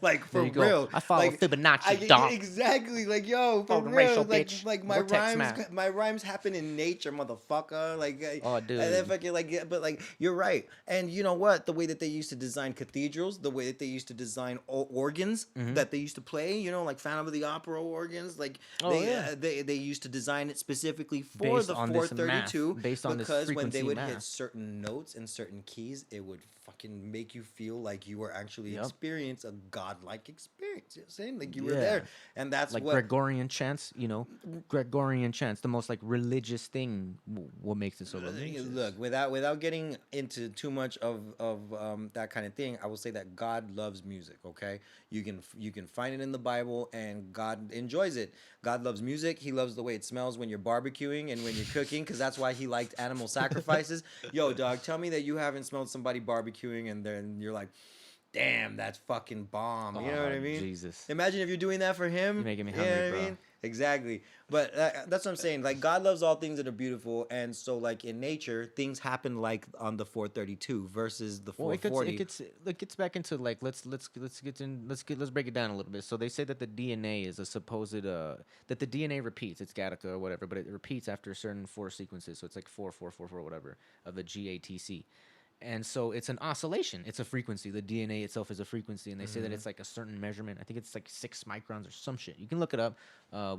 Like for There you go. real. I follow like, Fibonacci, dog. Exactly. Like yo, for Fucking real. racial Like bitch. like my Vortex math. my rhymes happen in nature, motherfucker. Like Oh, dude. And then fucking like yeah, but like you're right. And you know what? The way that they used to design cathedrals, the way that they used to design organs that they used to play, you know, like Phantom of the Opera organs, like Oh, yeah. they used to design it specifically for Based the on this 432 math, based on this because when they frequency would hit math. certain notes and certain keys, it would fucking make you feel like you were actually Yep. experience a godlike experience. You know what I'm saying? Like you were Yeah. there. And that's Like what Gregorian chants, you know, Gregorian chants, the most like religious thing. What makes it so religious? look, without getting into too much of that kind of thing, I will say that God loves music, okay? You can find it in the Bible, and God enjoys it. God loves music. He loves the way it smells when you're barbecuing and when you're cooking, because that's why he liked animal sacrifices. Yo, dog, tell me that you haven't smelled somebody barbecuing and then you're like, damn, that's fucking bomb. You know what I Oh, mean? Jesus. Imagine if you're doing that for him. You're making me You know hungry, what I bro. mean? Exactly. But that's what I'm saying. Like, God loves all things that are beautiful. And so, like, in nature, things happen like on the 432 versus the Well, 440. it gets back into like let's break it down a little bit. So they say that the DNA is a supposed that the DNA repeats. It's Gattaca or whatever, but it repeats after certain 4 sequences. So it's like 4 whatever of the GATC. And so it's an oscillation. It's a frequency. The DNA itself is a frequency, and they say that it's like a certain measurement. I think it's like 6 microns or some shit. You can look it up.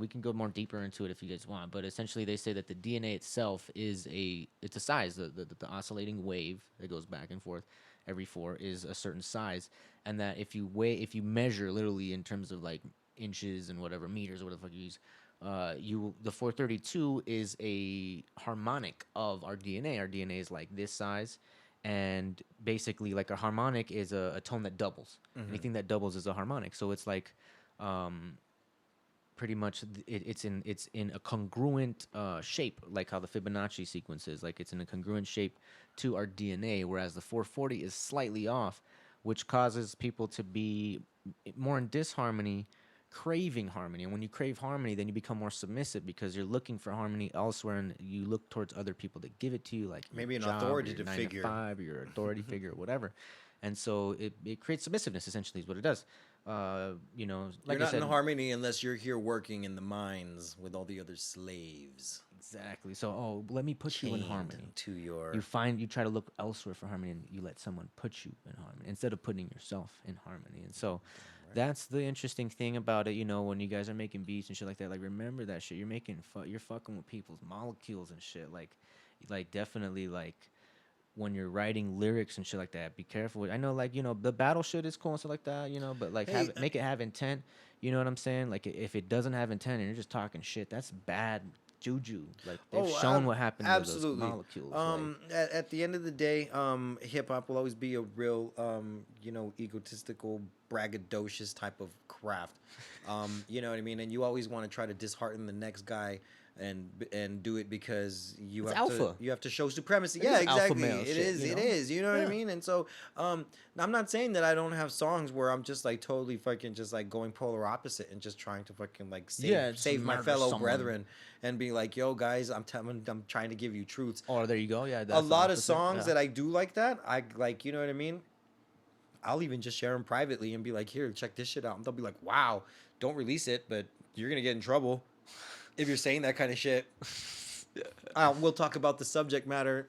We can go more deeper into it if you guys want. But essentially, they say that the DNA itself is it's a size. The oscillating wave that goes back and forth every 4 is a certain size, and that if you measure literally in terms of like inches and whatever meters or whatever the fuck you use. The 432 is a harmonic of our DNA. Our DNA is like this size. And basically, like a harmonic is a tone that doubles. Anything that doubles is a harmonic. So it's like, pretty much it's in a congruent shape, like how the Fibonacci sequence is. Like it's in a congruent shape to our DNA, whereas the 440 is slightly off, which causes people to be more in disharmony, craving harmony. And when you crave harmony, then you become more submissive because you're looking for harmony elsewhere, and you look towards other people to give it to you, like Maybe your an job, or authoritative your 9 figure. to 5, or your authority figure, or whatever. And so it creates submissiveness, essentially, is what it does. You know, like you're I not said, in harmony unless you're here working in the mines with all the other slaves. Exactly. So, oh, let me put you in Chained harmony. to your You try to look elsewhere for harmony, and you let someone put you in harmony instead of putting yourself in harmony. And so that's the interesting thing about it, when you guys are making beats and shit like that. Like, remember that shit. You're fucking with people's molecules and shit. Like definitely, like, when you're writing lyrics and shit like that, be careful. I know, like, the battle shit is cool and stuff like that, but like Hey, make it have intent. You know what I'm saying? Like, if it doesn't have intent and you're just talking shit, that's bad juju. Like, they've shown what happened to those absolutely. molecules. At the end of the day, hip hop will always be a real, egotistical, braggadocious type of craft. You know what I mean? And you always want to try to dishearten the next guy and do it because It's alpha. you have to show supremacy. It Yeah, is alpha exactly. male It shit, is. you It know? is. You know what I Yeah. mean? And so, I'm not saying that I don't have songs where I'm just like totally fucking just like going polar opposite and just trying to fucking like Just save my murder fellow someone. brethren and be like, yo guys, I'm trying to give you truths. Oh, there you go. Yeah, A that's the lot of opposite. songs Yeah. that I do like that, I like, you know what I mean? I'll even just share them privately and be like, here, check this shit out. And they'll be like, wow, don't release it, but you're going to get in trouble if you're saying that kind of shit. We'll talk about the subject matter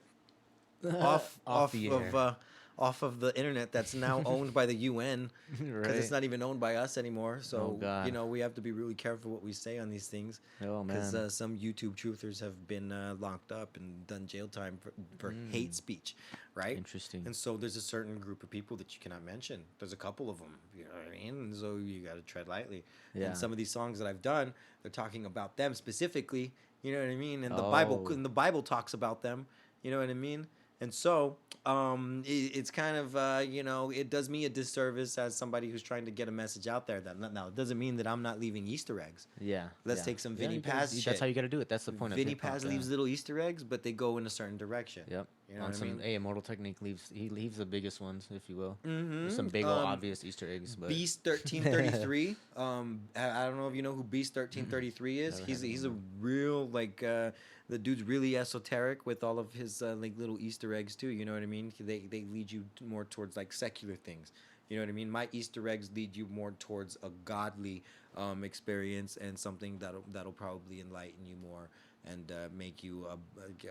off the air. off of the internet that's now owned by the UN because Right. it's not even owned by us anymore. Oh, So God. we have to be really careful what we say on these things Oh, because man. some YouTube truthers have been locked up and done jail time for hate speech, right? Interesting. And so there's a certain group of people that you cannot mention. There's a couple of them, you know what I mean? And so you got to tread lightly. Yeah. And some of these songs that I've done, they're talking about them specifically. You know what I mean? And Oh. the Bible talks about them. You know what I mean? And so, it's kind of, it does me a disservice as somebody who's trying to get a message out there. Now, it doesn't mean that I'm not leaving Easter eggs. Yeah. Let's yeah. take some Yeah, Vinnie you gotta- Paz shit. That's how you got to do it. That's the point Vinnie of hip-hop, Paz yeah. leaves little Easter eggs, but they go in a certain direction. Yep. You know On what I some, mean? hey, Immortal Technique he leaves the biggest ones, if you will. Mhm. Some big old obvious Easter eggs, but Beast 1333. I don't know if you know who Beast 1333 is. Never He's heard of he's a him. real the dude's really esoteric with all of his like little Easter eggs too. You know what I mean? They lead you more towards like secular things. You know what I mean? My Easter eggs lead you more towards a godly experience and something that'll probably enlighten you more and make you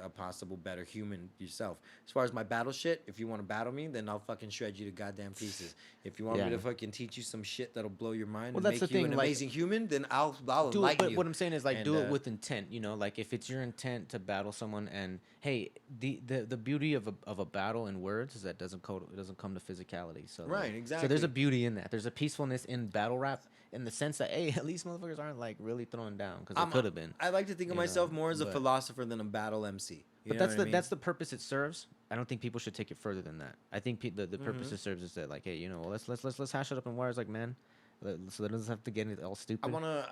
a possible better human yourself. As far as my battle shit, if you want to battle me, then I'll fucking shred you to goddamn pieces. If you want me Yeah. to fucking teach you some shit that'll blow your mind Well, and that's make the you thing, an like, amazing human, then I'll do it. enlighten But you. what I'm saying is, like, And, do it with intent. Like, if it's your intent to battle someone, and hey, the beauty of a battle in words is that it doesn't come to physicality. So Right, So exactly. there's a beauty in that. There's a peacefulness in battle rap in the sense that, hey, at least motherfuckers aren't like really throwing down because they could have been. I like to think of you myself know, more as a but- philosopher than a battle MC. You But know that's what I mean? that's the purpose it serves. I don't think people should take it further than that. I think the purpose it serves is that, like, hey, let's hash it up in wires, like, man, so that doesn't have to get it all stupid. I wanna.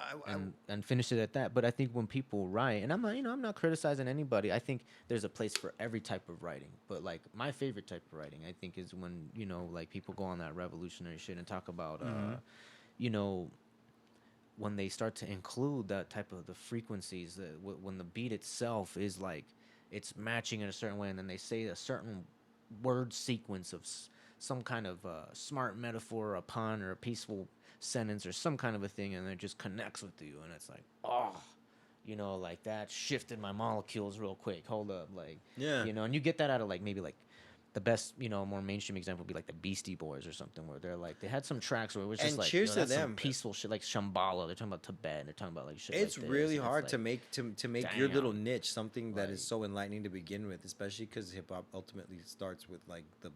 and finish it at that. But I think when people write, and I'm not criticizing anybody. I think there's a place for every type of writing. But like my favorite type of writing, I think, is when like people go on that revolutionary shit and talk about when they start to include that type of the frequencies, when the beat itself is like it's matching in a certain way, and then they say a certain word sequence of some kind of smart metaphor, or a pun, or a peaceful sentence, or some kind of a thing, and it just connects with you, and it's like, oh, like that shifted my molecules real quick. Hold up, like, Yeah. and you get that out of like maybe like the best, more mainstream example would be like the Beastie Boys or something, where they're like they had some tracks where it was just And like, cheers to that's some them. peaceful shit, like Shambhala. They're talking about Tibet. They're talking about like shit. It's like this, really and hard it's to like, make your little damn. niche something that is Like- so enlightening to begin with, especially because hip hop ultimately starts with like the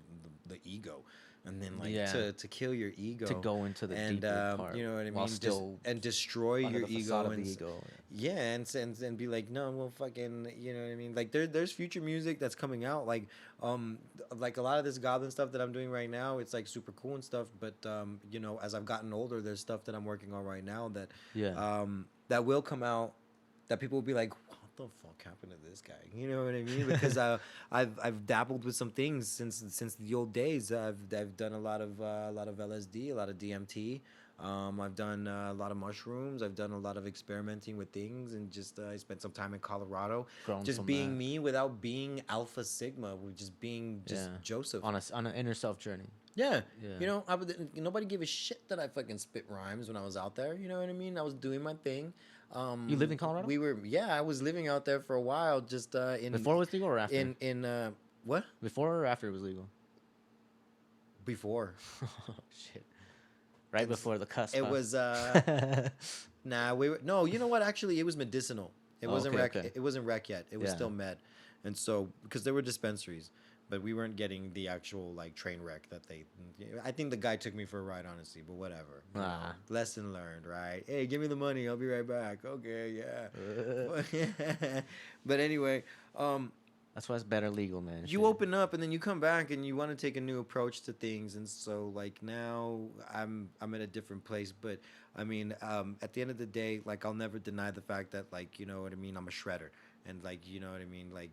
ego, and then like Yeah. to kill your ego, to go into the and deeper part, you know what I mean, while still and destroy under your the ego facade of and the ego. yeah, and be like, no, well, fucking, you know what I mean? Like, there's future music that's coming out, like a lot of this goblin stuff that I'm doing right now. It's like super cool and stuff, but as I've gotten older, there's stuff that I'm working on right now that Yeah. that will come out that people will be like, what the fuck happened to this guy? You know what I mean? Because I've dabbled with some things since the old days. I've done a lot of LSD, a lot of DMT. I've done a lot of mushrooms. I've done a lot of experimenting with things, and just I spent some time in Colorado, Grown just from being that. me without being Alpha Sigma, with just being just Yeah. Joseph. On an inner self journey. Yeah. Yeah. You know, nobody gave a shit that I fucking spit rhymes when I was out there. You know what I mean? I was doing my thing. You lived in Colorado? Yeah, I was living out there for a while, just Before it was legal or after? in what? Before or after it was legal? Before. Shit. Right It's- before the cusp. It huh? was nah, we were no, you know what? Actually, it was medicinal. It Oh, wasn't okay, rec. okay. It wasn't rec yet. It was Yeah. still med, and so because there were dispensaries, but we weren't getting the actual like train wreck that they. I think the guy took me for a ride, honestly, but whatever. You know, Ah. lesson learned, right? Hey, give me the money. I'll be right back. Okay, yeah. But anyway, That's why it's better legal, man. you Shit. open up and then you come back and you want to take a new approach to things, and so like now I'm at a different place. But I mean, at the end of the day, like I'll never deny the fact that, like, you know what I mean, I'm a shredder, and like, you know what I mean, like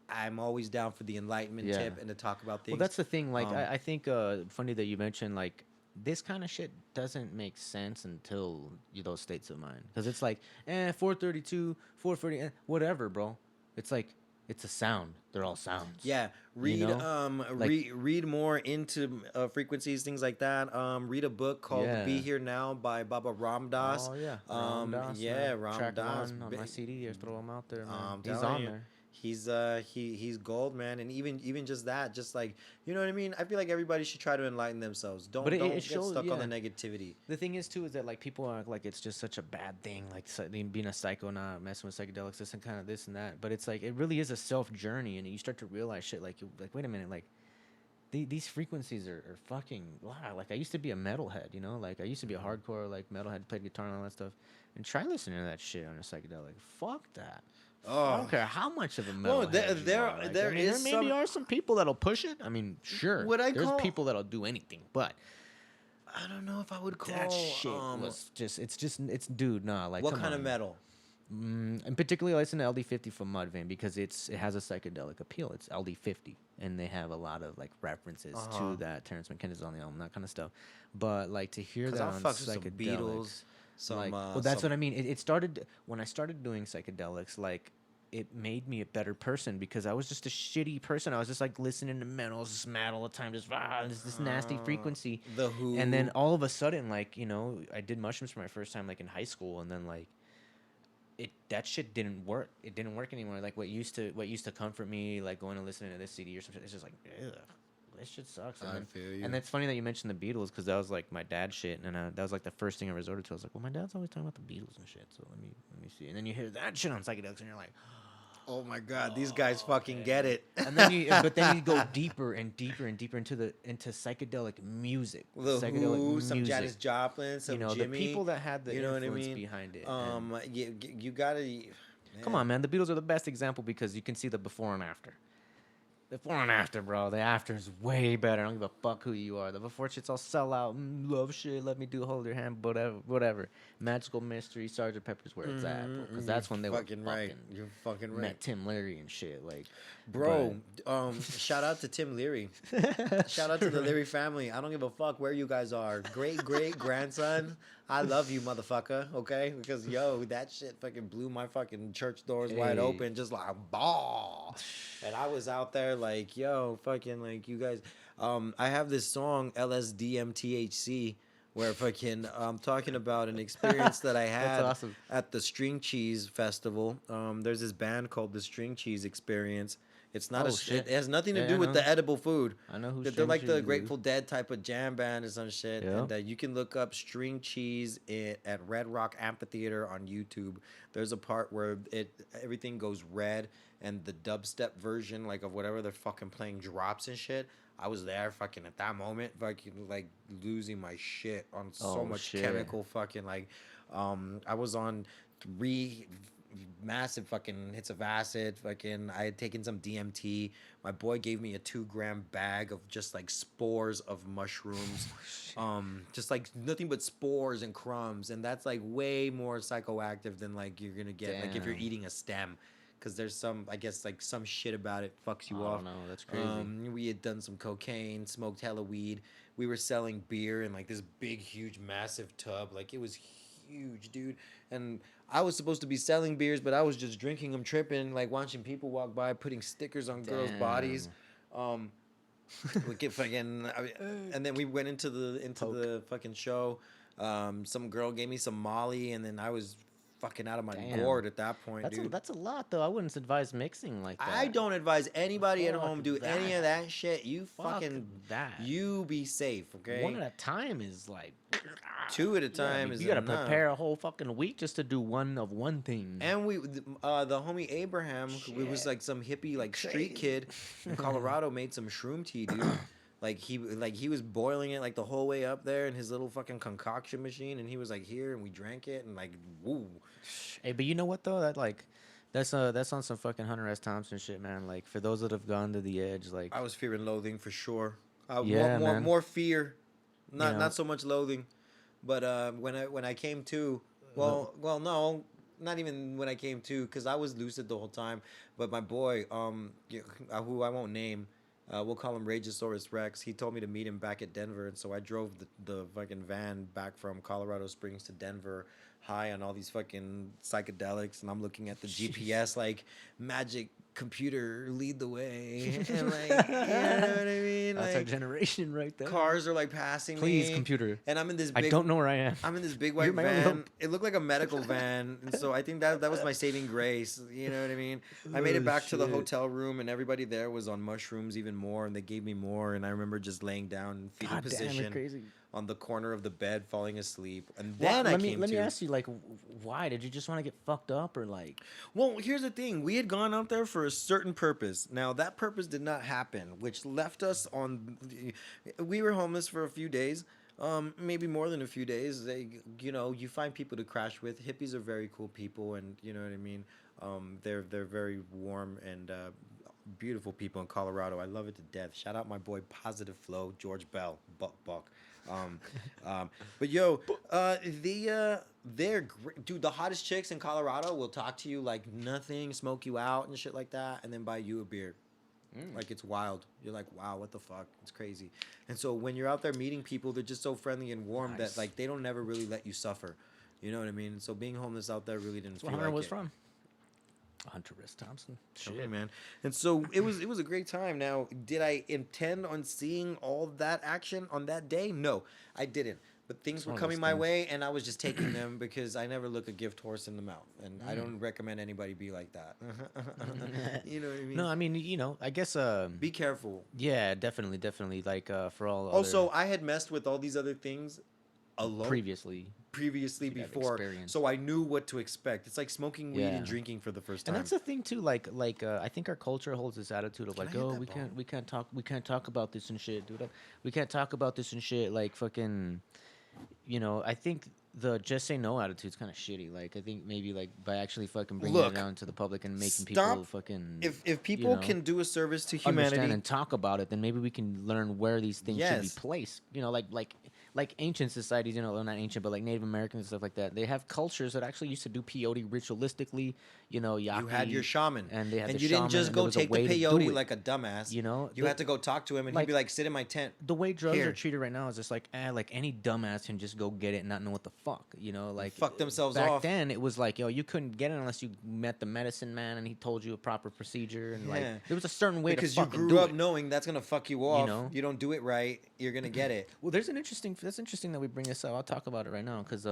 I'm always down for the enlightenment Yeah. tip and to talk about things. Well, that's the thing. Like, Um, I think funny that you mentioned like this kind of shit doesn't make sense until those states of mind, because it's like 432, 440, whatever, bro. It's like it's a sound. They're all sounds. Yeah, read know? Like- read more into frequencies, things like that. Read a book called Yeah. "Be Here Now" by Baba Ram Dass. Oh yeah. Um, Ram Dass, yeah, man. Ram Track Dass. one on my CD. Just throw him out there, man. I'm He's telling on you. there. He's gold, man, and even just that, just like, you know what I mean. I feel like everybody should try to enlighten themselves. Don't But it get shows- stuck on the yeah. negativity. The thing is too is that like people act like it's just such a bad thing, like being a psycho, not messing with psychedelics, this and kind of this and that. But it's like it really is a self journey, and you start to realize shit. Like wait a minute, like these frequencies are fucking wow. Like I used to be a metalhead, you know, like I used to be a hardcore like metalhead, played guitar and all that stuff. And try listening to that shit on a psychedelic. Fuck that. I Oh, don't care how much of a Well, metalhead there- you are. Like, there I mean, is there maybe some- are some people that'll push it. I mean, sure. What I There's call- people that'll do anything, but I don't know if I would call that shit was it's dude, nah, like what come kind of on. metal. And particularly I listen to LD50 from Mudvayne because it has a psychedelic appeal. It's LD50, and they have a lot of like references Uh-huh. to that. Terrence McKenna's on the album, that kind of stuff. But like to hear Because that I'll on fuck with some psychedelics, Beatles, some. like, well, that's what I mean. It started when I started doing psychedelics. Like, it made me a better person because I was just a shitty person. I was just like listening to metal, just mad all the time, just this nasty frequency. The Who. And then all of a sudden, like, you know, I did mushrooms for my first time, like in high school, and then like that shit didn't work. It didn't work anymore. Like what used to comfort me, like going and listening to this CD or something. It's just like, ugh, this shit sucks. And I then, feel you. and it's funny that you mentioned the Beatles because that was like my dad's shit, and that was like the first thing I resorted to. I was like, well, my dad's always talking about the Beatles and shit, so let me see. And then you hear that shit on psychedelics, and you're like, Oh my God, these guys fucking get it. and then but then you go deeper and deeper and deeper into psychedelic music, The psychedelic Who, music. some Janis Joplin, some You know, Jimmy. the people that had the you know what I influence mean? behind it. and- You gotta. Come on, man. The Beatles are the best example because you can see the before and after. Before and after, bro. The after is way better. I don't give a fuck who you are. The before shit's all sell out, love shit, let me do hold your hand, whatever. Magical Mystery, Sergeant Pepper's where it's at, bro. Because that's when they were fucking right. You're fucking right, met Tim Leary and shit. Like, bro. Shout out to Tim Leary. Shout out to the Leary family. I don't give a fuck where you guys are. Great grandson. I love you, motherfucker. Okay, because yo, that shit fucking blew my fucking church doors wide Hey. open, just like bah. And I was out there like, yo, fucking like you guys. I have this song LSDMTHC where fucking I'm talking about an experience that I had That's awesome. at the String Cheese Festival. There's this band called the String Cheese Experience. It's not Oh, a shit. It has nothing to Yeah, do I with know. the edible food. I know who They're like the String Cheese Grateful Dead type of jam band or some shit. Yeah. And you can look up String Cheese at Red Rock Amphitheater on YouTube. There's a part where everything goes red and the dubstep version like of whatever they're fucking playing drops and shit. I was there fucking at that moment, fucking like losing my shit on so Oh, much shit. chemical fucking like I was on 3 massive fucking hits of acid. Fucking I had taken some DMT. My boy gave me a 2-gram bag of just like spores of mushrooms. Just like nothing but spores and crumbs, and that's like way more psychoactive than like you're gonna get like if you're Damn. eating a stem. because there's some, I guess, like some shit about it fucks you I off. don't know. That's crazy. We had done some cocaine, smoked hella weed. We were selling beer in like this big, huge, massive tub. Like it was huge, dude. And I was supposed to be selling beers, but I was just drinking them, tripping, like watching people walk by, putting stickers on girls' bodies. We get fucking, and then we went into the fucking show. Some girl gave me some Molly, and then I was fucking out of my Damn. gourd at that point, That's dude. that's a lot though. I wouldn't advise mixing like that. I don't advise anybody at Fuck home do any of that shit. You Fuck fucking that. you be safe, okay? One at a time is like Two at a Yeah, time is you gotta enough. prepare a whole fucking week just to do one of one thing. And the homie Abraham, who was Shit. like some hippie like street kid in Colorado, made some shroom tea, dude. Like he was boiling it like the whole way up there in his little fucking concoction machine, and he was like here, and we drank it, and like woo. Hey, but you know what though? That's on some fucking Hunter S. Thompson shit, man. Like for those that have gone to the edge, like I was fear and loathing for sure. Yeah, more, man. more fear, not know. not so much loathing. But when I came to, well no, not even when I came to, because I was lucid the whole time. But my boy, who I won't name, we'll call him Rageosaurus Rex. He told me to meet him back at Denver, and so I drove the fucking van back from Colorado Springs to Denver, high on all these fucking psychedelics, and I'm looking at the GPS like magic computer lead the way, and like you know what I mean? that's our Like generation right there. cars are like passing Please, me, computer. and I'm in this I big. don't know where I am. I'm in this big You're white my only van. hope. It looked like a medical van, and so I think that was my saving grace. You know what I mean? I made it Oh, back to the shit. hotel room, and everybody there was on mushrooms even more, and they gave me more. And I remember just laying down in fetal God damn, you're position crazy. on the corner of the bed, falling asleep. And Well, then I let came me to. ask you, like, why did you just want to get fucked up or like? Well, here's the thing. We had gone out there for a certain purpose. Now, that purpose did not happen, which left us on. We were homeless for a few days, maybe more than a few days. You find people to crash with. Hippies are very cool people, and you know what I mean. They're very warm and beautiful people in Colorado. I love it to death. Shout out my boy Positive Flow, George Bell, Buck. But yo, they're great. Dude, the hottest chicks in Colorado will talk to you like nothing, smoke you out and shit like that, and then buy you a beer. Like it's wild. You're like, wow, what the fuck? It's crazy. And so when you're out there meeting people, they're just so friendly and warm Nice. that like they don't never really let you suffer. You know what I mean? And so being homeless out there really didn't That's feel where Hunter like was it. from. Hunter S. Thompson. Okay, man. And so it was a great time. Now, did I intend on seeing all that action on that day? No, I didn't. But things were one of coming those my things. way, and I was just taking them because I never look a gift horse in the mouth, and I don't recommend anybody be like that. You know what I mean? No, I mean, you know, I guess. Be careful. Yeah, definitely. Like for all. Also, other I had messed with all these other things alone previously. previously You have before, experience. so I knew what to expect. It's like smoking weed Yeah. and drinking for the first time. And that's the thing too. Like I think our culture holds this attitude of Can I like, hit oh, that we can't talk about this and shit, dude. We can't talk about this and shit. Like fucking, you know. I think the just say no attitude's kind of shitty. Like I think maybe like by actually fucking bringing Look, it out to the public and making stop- people fucking if people know, can do a service to understand humanity, and talk about it, then maybe we can learn where these things should Yes. be placed. You know, like ancient societies, you know, well, not ancient, but like Native Americans and stuff like that. They have cultures that actually used to do peyote ritualistically. You know, you had your yaki, shaman, and they had and the you didn't shaman, just and there go was a take the way to do peyote it. like a dumbass. You know, you had to go talk to him, and like- he'd be like, "Sit in my tent." The way drugs Here. are treated right now is just like any dumbass can just go get it and not know what the fuck, you know, like fuck themselves back off. then it was like, yo, you couldn't get it unless you met the medicine man and he told you a proper procedure, and like Yeah. there was a certain way Because to you fucking grew do up it. knowing that's gonna fuck you off. know? You don't do it right, you're gonna get it. Well, that's interesting that we bring this up. I'll talk about it right now because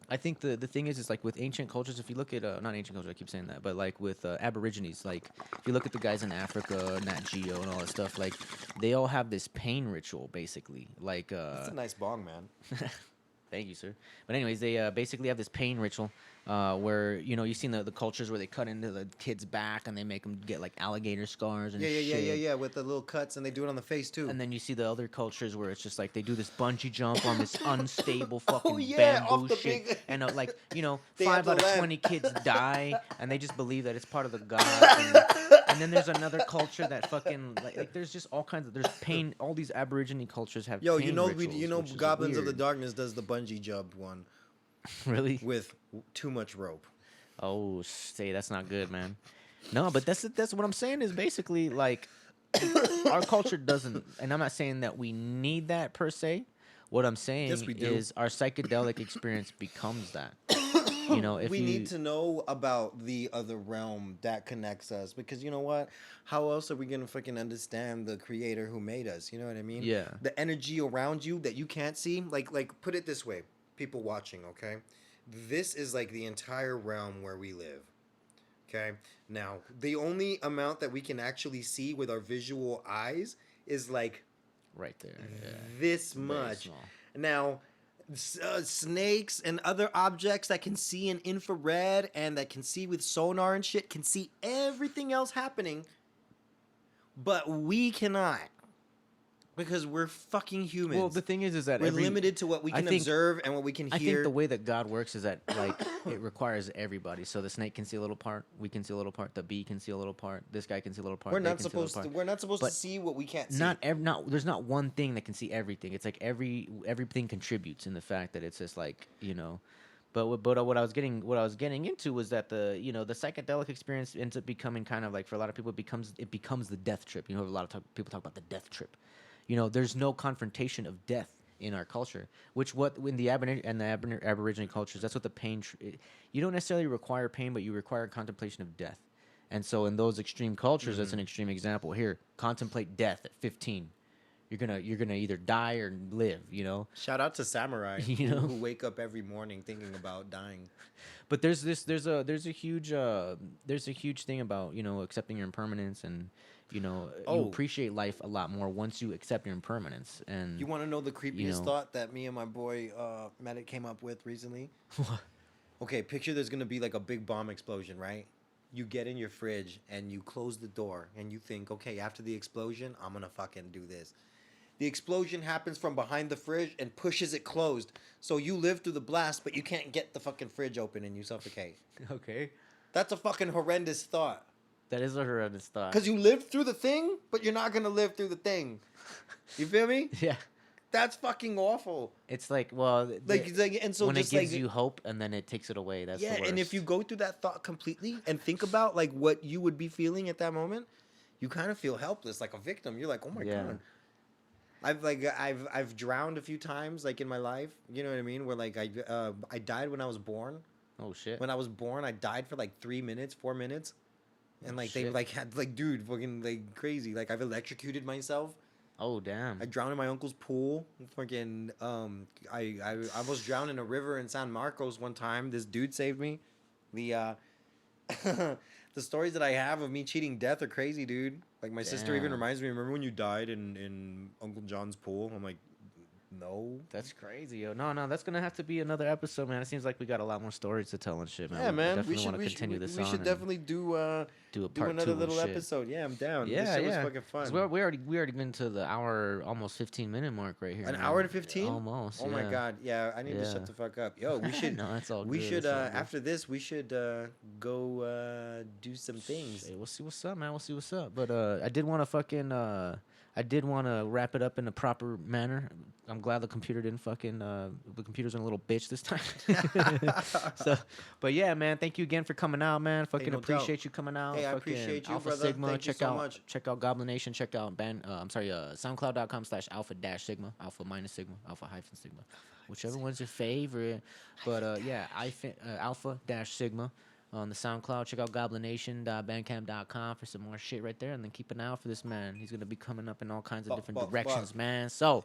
I think the thing is like with ancient cultures, if you look at not ancient culture, I keep saying that, but like with Aborigines, like if you look at the guys in Africa, Nat Geo, and all that stuff, like they all have this pain ritual basically, like That's a nice bong, man. Thank you, sir. But anyways, they basically have this pain ritual where, you know, you've seen the cultures where they cut into the kid's back and they make them get like alligator scars and shit. Yeah. With the little cuts, and they do it on the face too. And then you see the other cultures where it's just like they do this bungee jump on this unstable fucking yeah, off bamboo the shit, big- and like, you know, They have 5 to out of laugh. 20 kids die, and they just believe that it's part of the gods. And then there's another culture that fucking like there's just all kinds of there's pain. All these Aborigine cultures have Yo, pain you know, rituals, which is Goblins of the weird. Darkness does the bungee jump one Really? with too much rope. Oh, say that's not good, man. No, but that's what I'm saying is basically like our culture doesn't, and I'm not saying that we need that per se. What I'm Yes, saying we do. is our psychedelic experience becomes that. You know, if We need you to know about the other realm that connects us because you know what? How else are we gonna fucking understand the creator who made us? You know what I mean? yeah, The energy around you that you can't see. Like put it this way, people watching, okay? This is like the entire realm where we live. Okay. Now, the only amount that we can actually see with our visual eyes is like right there. Yeah, this very much. small. Now, snakes and other objects that can see in infrared and that can see with sonar and shit can see everything else happening, but we cannot because we're fucking humans. Well, the thing is that we're every limited to what we I can think- observe and what we can I hear. think the way that God works is that like it requires everybody. So the snake can see a little part, we can see a little part, the bee can see a little part, this guy can see a little part. we're they not can see a little supposed to. part. We're not supposed to But see what we can't see. Not there's not one thing that can see everything. It's like everything contributes in the fact that it's just like But what I was getting into was that the psychedelic experience ends up becoming kind of like for a lot of people it becomes the death trip. You know, a lot of people talk about the death trip. You know, there's no confrontation of death in our culture, which what in the Aboriginal cultures, that's what the pain. You don't necessarily require pain, but you require contemplation of death. And so in those extreme cultures, that's an extreme example. Here, contemplate death at 15. You're gonna either die or live. You know. Shout out to samurai You know? who wake up every morning thinking about dying. But there's a huge thing about accepting your impermanence and you Oh. appreciate life a lot more once you accept your impermanence. And You want to know the creepiest know. thought that me and my boy Medic came up with recently? Okay, picture there's gonna be like a big bomb explosion, right? You get in your fridge and you close the door and you think, okay, after the explosion, I'm gonna fucking do this. The explosion happens from behind the fridge and pushes it closed. So you live through the blast, but you can't get the fucking fridge open and you suffocate. okay, That's a fucking horrendous thought. that is a horrendous thought. Because you lived through the thing, but you're not gonna live through the thing. You feel me? Yeah, That's fucking awful. it's like And so when just it gives like you hope and then it takes it away. That's yeah, the worst. and if you go through that thought completely and think about like what you would be feeling at that moment, you kind of feel helpless, like a victim. You're like, oh my Yeah. god. I've drowned a few times like in my life. You know what I mean? Where like I died when I was born. oh shit, When I was born, I died for like 3 minutes, 4 minutes, and like they Shit. like had like dude fucking like crazy. Like I've electrocuted myself. oh damn, I drowned in my uncle's pool. Fucking I almost drowned in a river in San Marcos one time. This dude saved me. The the stories that I have of me cheating death are crazy, dude. Like my sister even Damn. reminds me, remember when you died in Uncle John's pool? I'm like, no. that's crazy, yo. No, that's gonna have to be another episode, man. It seems like we got a lot more stories to tell and shit, man. Yeah, man. Definitely want to continue this we on should and definitely do do a do part another 2 and little shit. episode. Yeah, I'm down. Yeah, this shit yeah. was fucking 'Cause fun. we already been to the hour, almost 15-minute mark right here. An man. hour and 15? Almost. Oh my yeah. god. Yeah, I need to Yeah. shut the fuck up. Yo, we should No, that's all we good, should that's all good. after this we should go do some things. Hey, we'll see what's up, man. We'll see what's up. But I did want to wrap it up in a proper manner. I'm glad the computer didn't fucking the computer's a little bitch this time. So, but yeah, man, thank you again for coming out, man. Fucking no doubt. appreciate you coming out. Hey, I Fucking appreciate you, Alpha brother. Sigma. Thank you check so out much. check out Goblin Nation. Check out SoundCloud.com/alpha-sigma, alpha-sigma, alpha-sigma, whichever one's your favorite. But yeah, alpha-sigma on the SoundCloud. Check out goblination.bandcamp.com for some more shit right there, and then keep an eye out for this man. He's gonna be coming up in all kinds of Fuck, different fuck, directions, fuck. man. So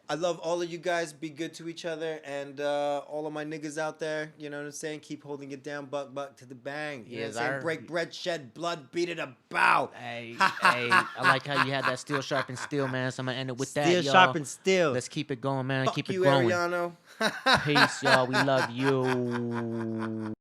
I love all of you guys. Be good to each other, and all of my niggas out there. You know what I'm saying? Keep holding it down, buck to the bang. You know Yes, what I'm saying? sir. Break bread, shed blood, beat it about. hey, I like how you had that steel sharpened steel, man. So I'm gonna end it with that, Steel y'all. sharp and steel. Let's keep it going, man. Fuck Keep it you, growing. Ariano. Peace, y'all. We love you.